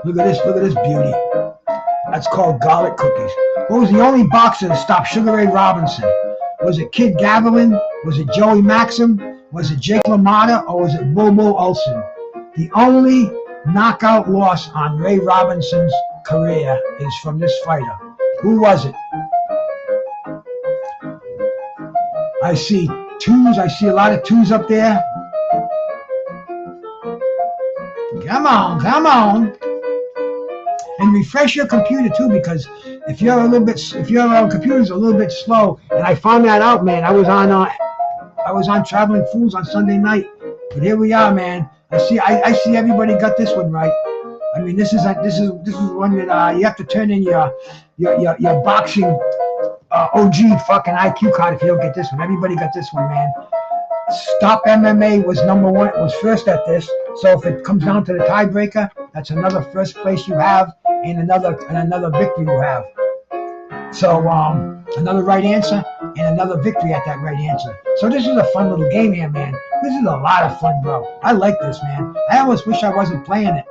Look at this beauty. That's called garlic cookies. What was the only boxer to stop Sugar Ray Robinson? Was it Kid Gavilan? Was it Joey Maxim? Was it Jake LaMotta? Or was it Bobo Olsen? The only knockout loss on Ray Robinson's career is from this fighter. Who was it? I see 2s. I see a lot of 2s up there. Come on. And refresh your computer too, because if your computer's a little bit slow, and I found that out, man. I was on Traveling Fools on Sunday night, but here we are, man. I see everybody got this one right. I mean, this is one that you have to turn in your boxing OG fucking IQ card if you don't get this one. Everybody got this one, man. Stop MMA was number 1. It was first at this. So if it comes down to the tiebreaker, that's another first place you have, and another victory you have. So another right answer. and another victory at that right answer. So this is a fun little game here, man. This is a lot of fun, bro. I like this, man. I almost wish I wasn't playing it.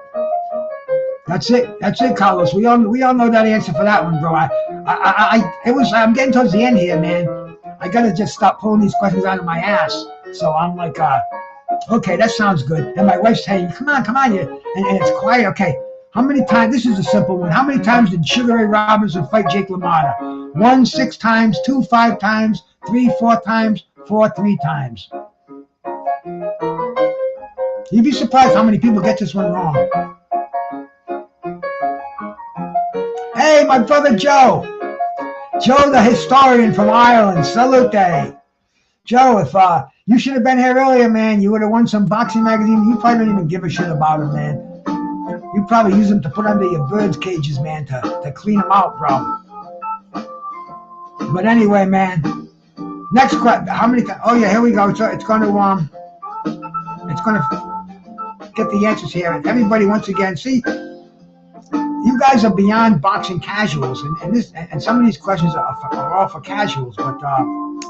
That's it, Carlos. We all know that answer for that one, bro. I'm getting towards the end here, man. I gotta just stop pulling these questions out of my ass. So I'm like, okay, that sounds good. And my wife's saying, come on, you. And it's quiet. Okay, how many times? This is a simple one. How many times did Sugar Ray Robinson fight Jake LaMotta? 1, 6 times. 2, 5 times. 3, 4 times. 4, 3 times. You'd be surprised how many people get this one wrong. Hey, my brother Joe. Joe the historian from Ireland. Salute. Joe, if you should have been here earlier, man. You would have won some boxing magazine. You probably don't even give a shit about them, man. You probably use them to put under your birds' cages, man, to clean them out, bro. But anyway, man. Next question. How many? Oh yeah, here we go. So it's going to get the answers here. And everybody, once again, see, you guys are beyond boxing casuals, and some of these questions are all for casuals. But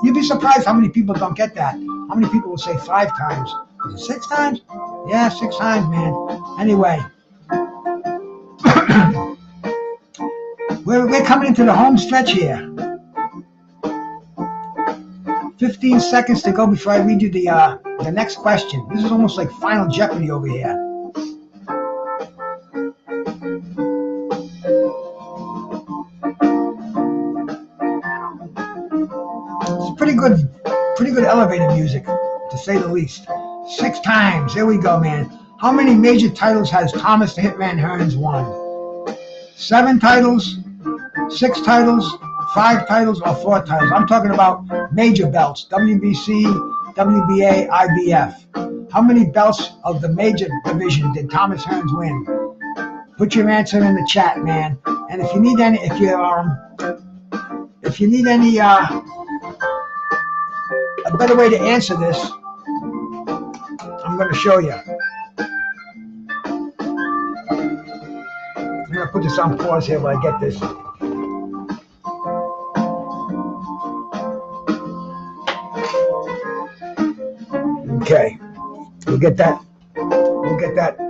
you'd be surprised how many people don't get that. How many people will say 5 times? Is it 6 times? Yeah, 6 times, man. Anyway, we're coming into the home stretch here. 15 seconds to go before I read you the next question. This is almost like Final Jeopardy over here. Pretty good elevator music, to say the least. 6 times. Here we go, man. How many major titles has Thomas the Hitman Hearns won? 7 titles, 6 titles, 5 titles, or 4 titles? I'm talking about major belts. WBC, WBA, IBF. How many belts of the major division did Thomas Hearns win? Put your answer in the chat, man. And if you need any, a better way to answer this, I'm going to show you. I'm going to put this on pause here while I get this. Okay, we'll get that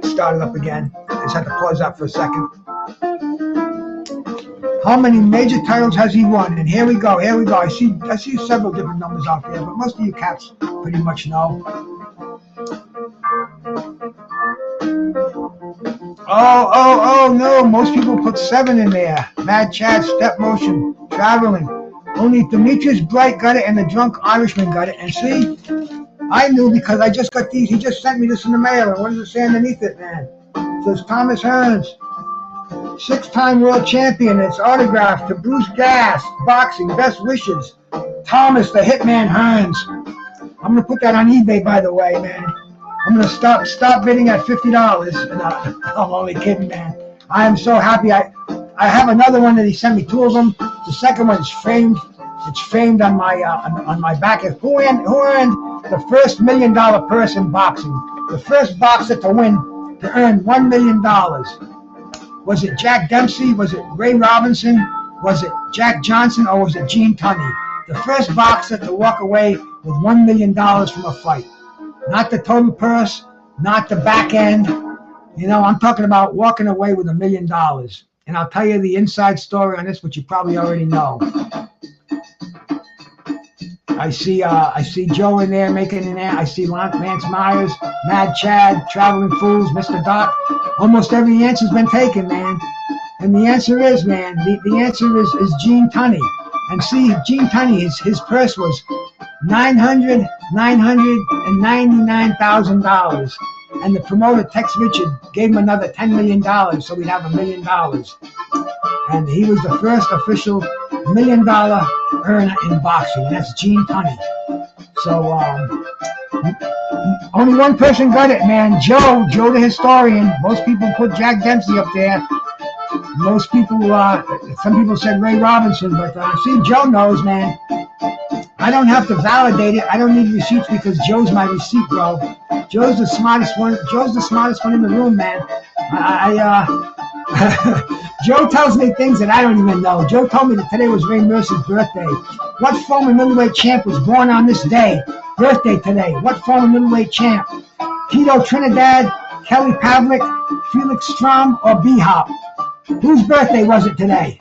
started up again. Just have to pause that for a second. How many major titles has he won? And here we go. I see several different numbers out there, but most of you cats pretty much know. Oh no, most people put 7 in there. Mad Chad, Step Motion, Traveling. Only Demetrius Bright got it and the Drunk Irishman got it. And see, I knew because I just got these. He just sent me this in the mail. And what does it say underneath it, man? It says Thomas Hearns. 6-time world champion. It's autographed to Bruce Gass, boxing, best wishes. Thomas the Hitman Hearns. I'm gonna put that on eBay, by the way, man. I'm gonna stop bidding at $50. And I'm only kidding, man. I am so happy. I have another one that he sent me 2 of them. The second one is framed. It's framed on my back. Who earned the first $1 million purse in boxing? The first boxer to earn $1 million. Was it Jack Dempsey? Was it Ray Robinson? Was it Jack Johnson? Or was it Gene Tunney? The first boxer to walk away with $1 million from a fight. Not the total purse, not the back end. You know, I'm talking about walking away with $1 million. And I'll tell you the inside story on this, which you probably already know. I see Joe in there making an answer. I see Lance Myers, Mad Chad, Traveling Fools, Mr. Doc. Almost every answer's been taken, man. And the answer is, man, the answer is Gene Tunney. And see, Gene Tunney, his purse was $999,000. And the promoter, Tex Richard, gave him another $10 million, so we'd have $1 million. And he was the first official $1 million earner in boxing, and that's Gene Tunney. So, only one person got it, man. Joe the historian. Most people put Jack Dempsey up there. Most people, some people said Ray Robinson, but see, Joe knows, man. I don't have to validate it. I don't need receipts because Joe's my receipt, bro. Joe's the smartest one. Joe's the smartest one in the room, man. Joe tells me things that I don't even know. Joe told me that today was Ray Mercer's birthday. What former middleweight champ was born on this day? Birthday today. What former middleweight champ? Tito Trinidad, Kelly Pavlik, Felix Strom, or B-Hop? Whose birthday was it today?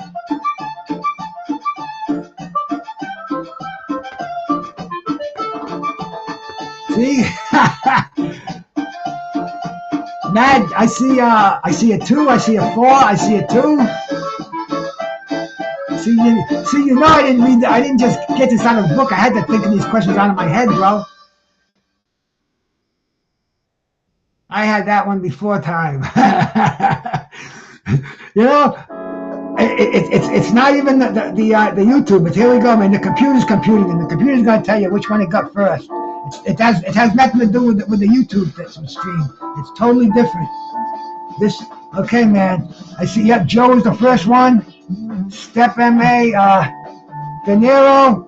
See? Mad, I see a 2, I see a 4, I see a 2. See, you know I didn't read. I didn't just get this out of the book. I had to think of these questions out of my head, bro. I had that one before time. You know, it's not even the YouTube. But here we go, man. The computer's computing, and the computer's gonna tell you which one it got first. It has nothing to do with the YouTube stream. It's totally different. Okay, man. I see. Yep, Joe is the first one. Step MA, De Niro,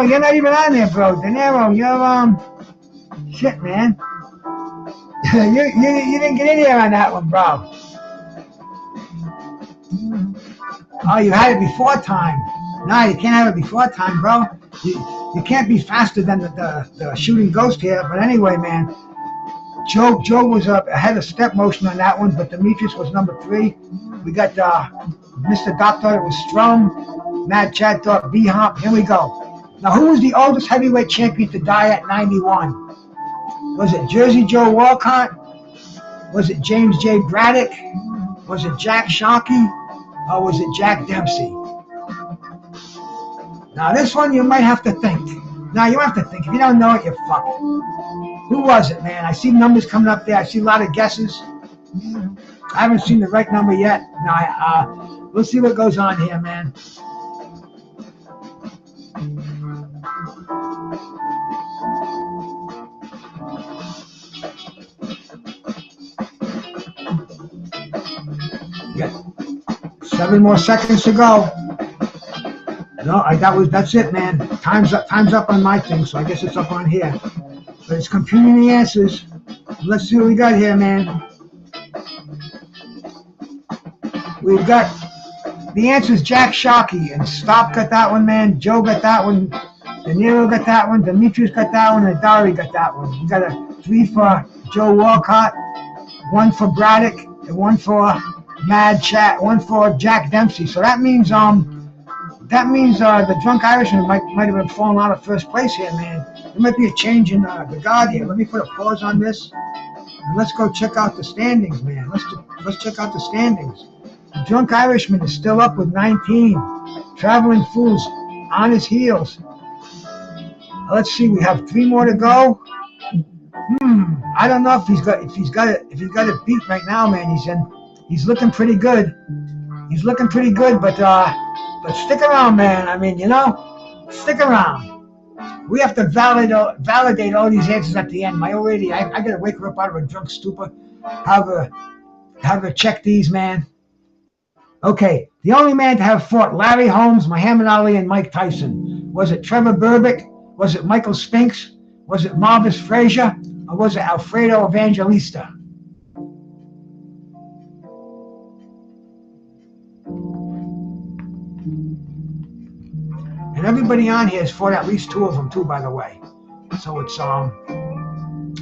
you're not even on there, bro. De Niro, you're shit, man. you didn't get in here on that one, bro. Oh, you had it before time. No, you can't have it before time, bro. You can't be faster than the shooting ghost here. But anyway, man, Joe was ahead of step motion on that one, but Demetrius was number 3. We got Mr. Doc thought it was Strom. Mad Chad thought B-Hop. Here we go. Now, who was the oldest heavyweight champion to die at 91? Was it Jersey Joe Walcott? Was it James J. Braddock? Was it Jack Sharkey? Or was it Jack Dempsey? Now, this one you might have to think. Now, you have to think. If you don't know it, you're fucked. Who was it, man? I see numbers coming up there. I see a lot of guesses. I haven't seen the right number yet. Now, we'll see what goes on here, man. You got 7 more seconds to go. No, that's it, man. Time's up on my thing, so I guess it's up on here. But it's computing the answers. Let's see what we got here, man. We've got the answers. Jack Sharkey and Stop got that one, man. Joe got that one. De Niro got that one. Demetrius got that one, and Dari got that one. We got a 3 for Joe Walcott, 1 for Braddock, and 1 for Mad Chat, 1 for Jack Dempsey. So that means the Drunk Irishman might have been falling out of first place here, man. There might be a change in the guard here. Let me put a pause on this, and let's go check out the standings, man. Let's check out the standings. The Drunk Irishman is still up with 19. Traveling Fools on his heels. Let's see. We have 3 more to go. I don't know if he's got it beat right now, man. He's looking pretty good. He's looking pretty good, but stick around, man. I mean, stick around. We have to validate all these answers at the end. My old lady, I gotta wake her up out of a drunk stupor. Have her check these, man. Okay, the only man to have fought Larry Holmes, Muhammad Ali, and Mike Tyson. Was it Trevor Berbick? Was it Michael Spinks? Was it Marvis Frazier? Or was it Alfredo Evangelista? And everybody on here has fought at least 2 of them too, by the way. So it's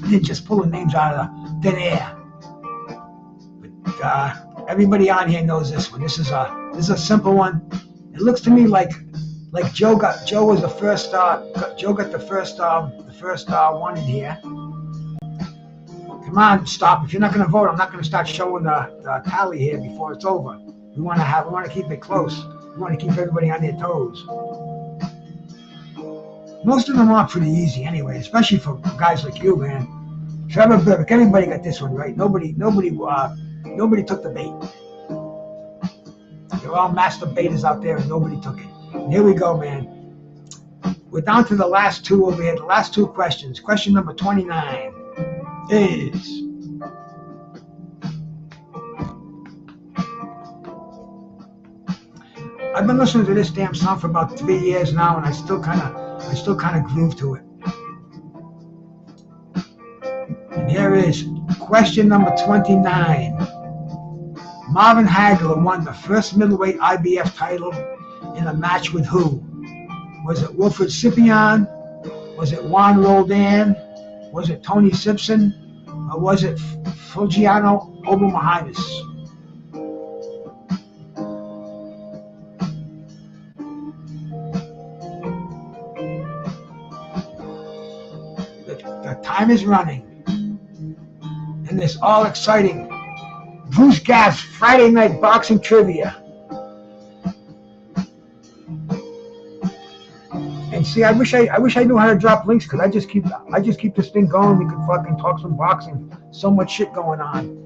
they're just pulling names out of the thin air. But everybody on here knows this one. This is a simple one. It looks to me like Joe was the first. Joe got the first one in here. Come on, stop! If you're not going to vote, I'm not going to start showing the tally here before it's over. We want to keep it close. We want to keep everybody on their toes. Most of them are pretty easy anyway, especially for guys like you, man. Trevor Berbick, everybody got this one right. Nobody took the bait. They're all master baiters out there, and nobody took it. And here we go, man. We're down to the last 2 over here. The last 2 questions. Question number 29 is: I've been listening to this damn song for about 3 years now, and I still kind of groove to it. And here is question number 29. Marvin Hagler won the first middleweight IBF title in a match with who? Was it Wilfred Scipion? Was it Juan Roldan? Was it Tony Simpson? Or was it Fulgiano Obermahinas? The time is running. And it's all exciting. Bruce Gaff's Friday Night Boxing Trivia. And see, I wish I knew how to drop links, because I just keep this thing going. We can fucking talk some boxing. So much shit going on.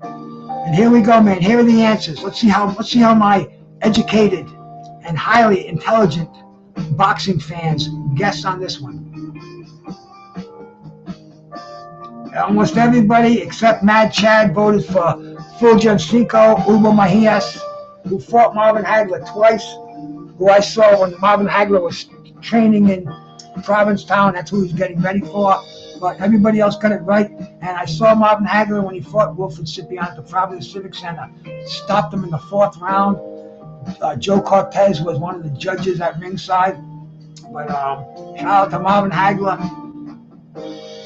And here we go, man. Here are the answers. Let's see how my educated and highly intelligent boxing fans guess on this one. Almost everybody except Mad Chad voted for Fulgencio Obermahinas, who fought Marvin Hagler twice, who I saw when Marvin Hagler was training in Provincetown. That's who he was getting ready for. But everybody else got it right. And I saw Marvin Hagler when he fought Wilfred Scipion at the Providence Civic Center. Stopped him in the 4th round. Joe Cortez was one of the judges at ringside. But shout out to Marvin Hagler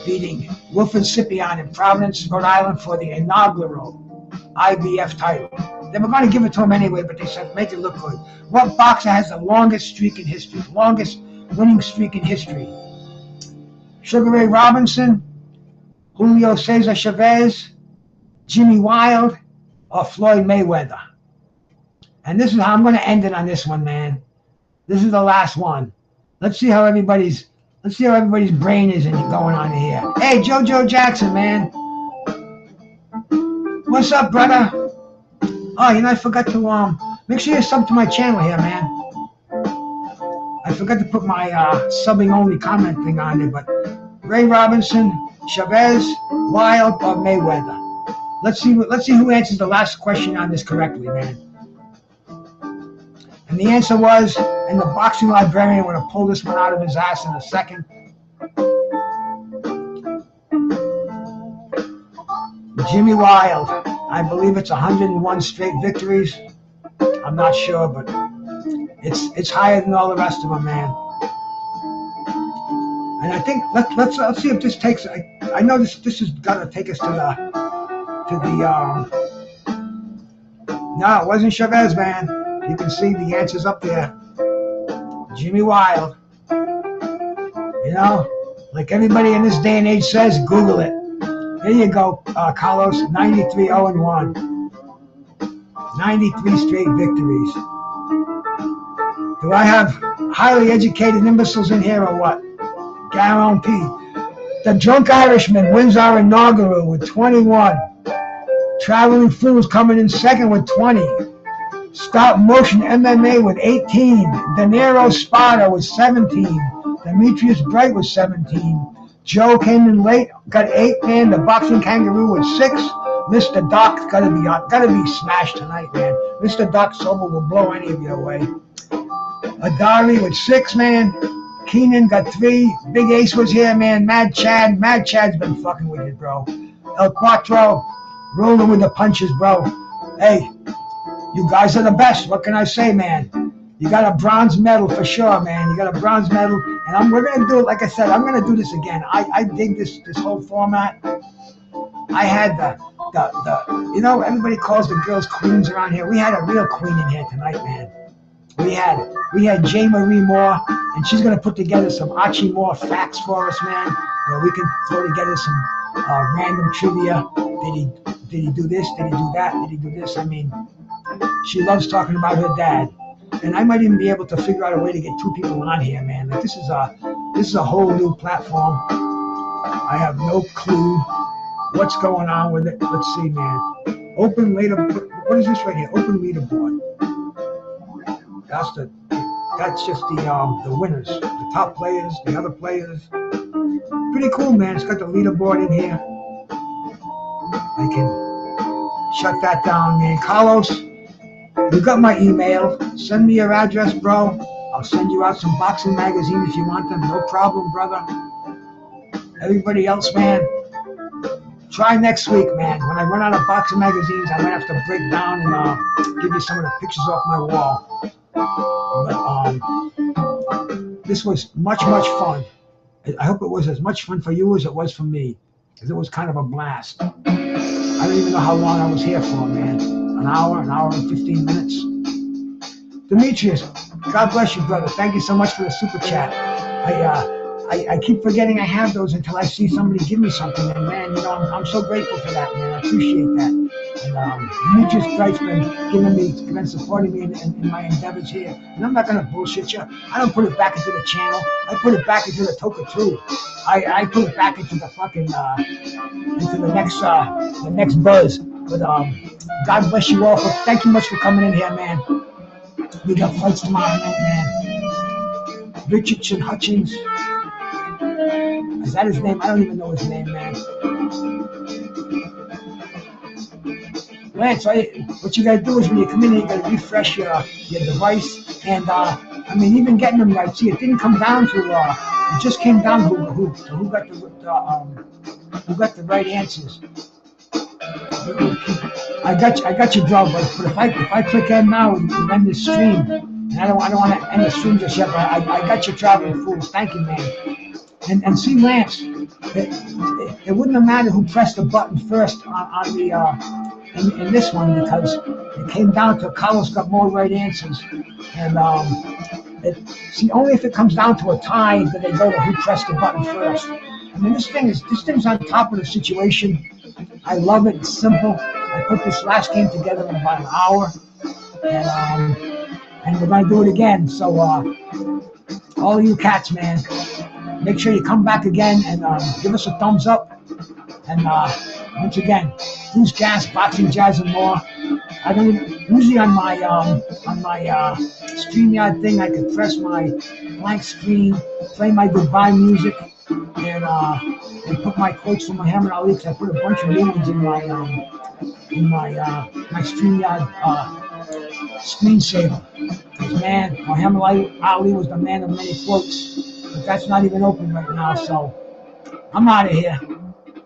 beating Wilfred Scipion in Providence, Rhode Island for the inaugural IBF title. They were going to give it to him anyway, but they said, make it look good. What boxer has the longest streak in history, the longest winning streak in history? Sugar Ray Robinson, Julio Cesar Chavez, Jimmy Wild, or Floyd Mayweather? And this is how I'm going to end it on this one, man. This is the last one. Let's see how everybody's brain is going on here. Hey, JoJo Jackson, man. What's up, brother? Oh, I forgot to make sure you sub to my channel here, man. I forgot to put my subbing only comment thing on there, but Ray Robinson, Chavez, Wild, or Mayweather? Let's see who answers the last question on this correctly, man. And the answer was, and the boxing librarian would have pulled this one out of his ass in a second. Jimmy Wild. I believe it's 101 straight victories. I'm not sure, but it's higher than all the rest of them, man. And I think let's see if this takes. I know this is gonna take us to the. No, it wasn't Chavez, man. You can see the answers up there. Jimmy Wild. Like everybody in this day and age says, Google it. There you go, Carlos. 93-0-1. 93 straight victories. Do I have highly educated imbeciles in here or what? Guarantee. The Drunk Irishman wins our inaugural with 21. Traveling Fools coming in second with 20. Stop Motion MMA with 18. De Niro Sparta with 17. Demetrius Bright with 17. Joe came in late, got 8, man. The Boxing Kangaroo with 6. Mr. Doc's gotta be smashed tonight, man. Mr. Doc Sober will blow any of you away. Adari with 6, man. Keenan got 3. Big Ace was here, man. Mad Chad's been fucking with it, bro. El Quattro, rolling with the punches, bro. Hey, you guys are the best. What can I say, man? You got a bronze medal for sure, man. You got a bronze medal, and we're gonna do it. Like I said, I'm gonna do this again. I dig this whole format. I had the everybody calls the girls queens around here. We had a real queen in here tonight, man. We had J. Marie Moore, and she's gonna put together some Archie Moore facts for us, man. Where we can throw together some random trivia. Did he do this? Did he do that? Did he do this? I mean, she loves talking about her dad. And I might even be able to figure out a way to get 2 people on here, man. Like this is a whole new platform. I have no clue what's going on with it. Let's see, man. Open leaderboard. What is this right here? Open leaderboard. That's just the winners, the top players, the other players. Pretty cool, man. It's got the leaderboard in here. I can shut that down, man. Carlos, you got my email. Send me your address, bro. I'll send you out some boxing magazine if you want them. No problem, brother. Everybody else, man, Try next week, man. When I run out of boxing magazines, I might have to break down and give you some of the pictures off my wall. But this was much fun. I hope it was as much fun for you as it was for me, because it was kind of a blast. I don't even know how long I was here for, man. An hour and 15 minutes. Demetrius, God bless you, brother. Thank you so much for the super chat. I keep forgetting I have those until I see somebody give me something, and man, you know, I'm so grateful for that, man. I appreciate that. And Demetrius Christ's been supporting me in my endeavors here. And I'm not gonna bullshit you. I don't put it back into the channel. I put it back into the Toka too. I put it back into the fucking into the next buzz. But God bless you all. Thank you much for coming in here, man. We got fights tomorrow night, man. Richardson Hutchins. Is that his name? I don't even know his name, man. Lance, what you gotta do is when you come in, you gotta refresh your device, and I mean, even getting them right. See, it didn't come down to it just came down to who got the right answers. I got you, bro. But if I click end now, you can end this stream, and I don't want to end the stream just yet. But I got you, traveling fools. Thank you, man. And see, Lance, it wouldn't have mattered who pressed the button first on the in this one, because it came down to Carlos got more right answers, and see, only if it comes down to a tie do they go to who pressed the button first. I mean, this thing's on top of the situation. I love it. It's simple. I put this last game together in about an hour, and we're gonna do it again. So all of you cats, man, make sure you come back again and give us a thumbs up. And once again, Bruce Gas, Boxing, Jazz, and more. I don't even, usually on my StreamYard thing, I could press my blank screen, play my goodbye music, and put my quotes from Muhammad Ali, because I put a bunch of new ones in my StreamYard screensaver. Because man, Muhammad Ali was the man of many quotes, but that's not even open right now. So I'm out of here.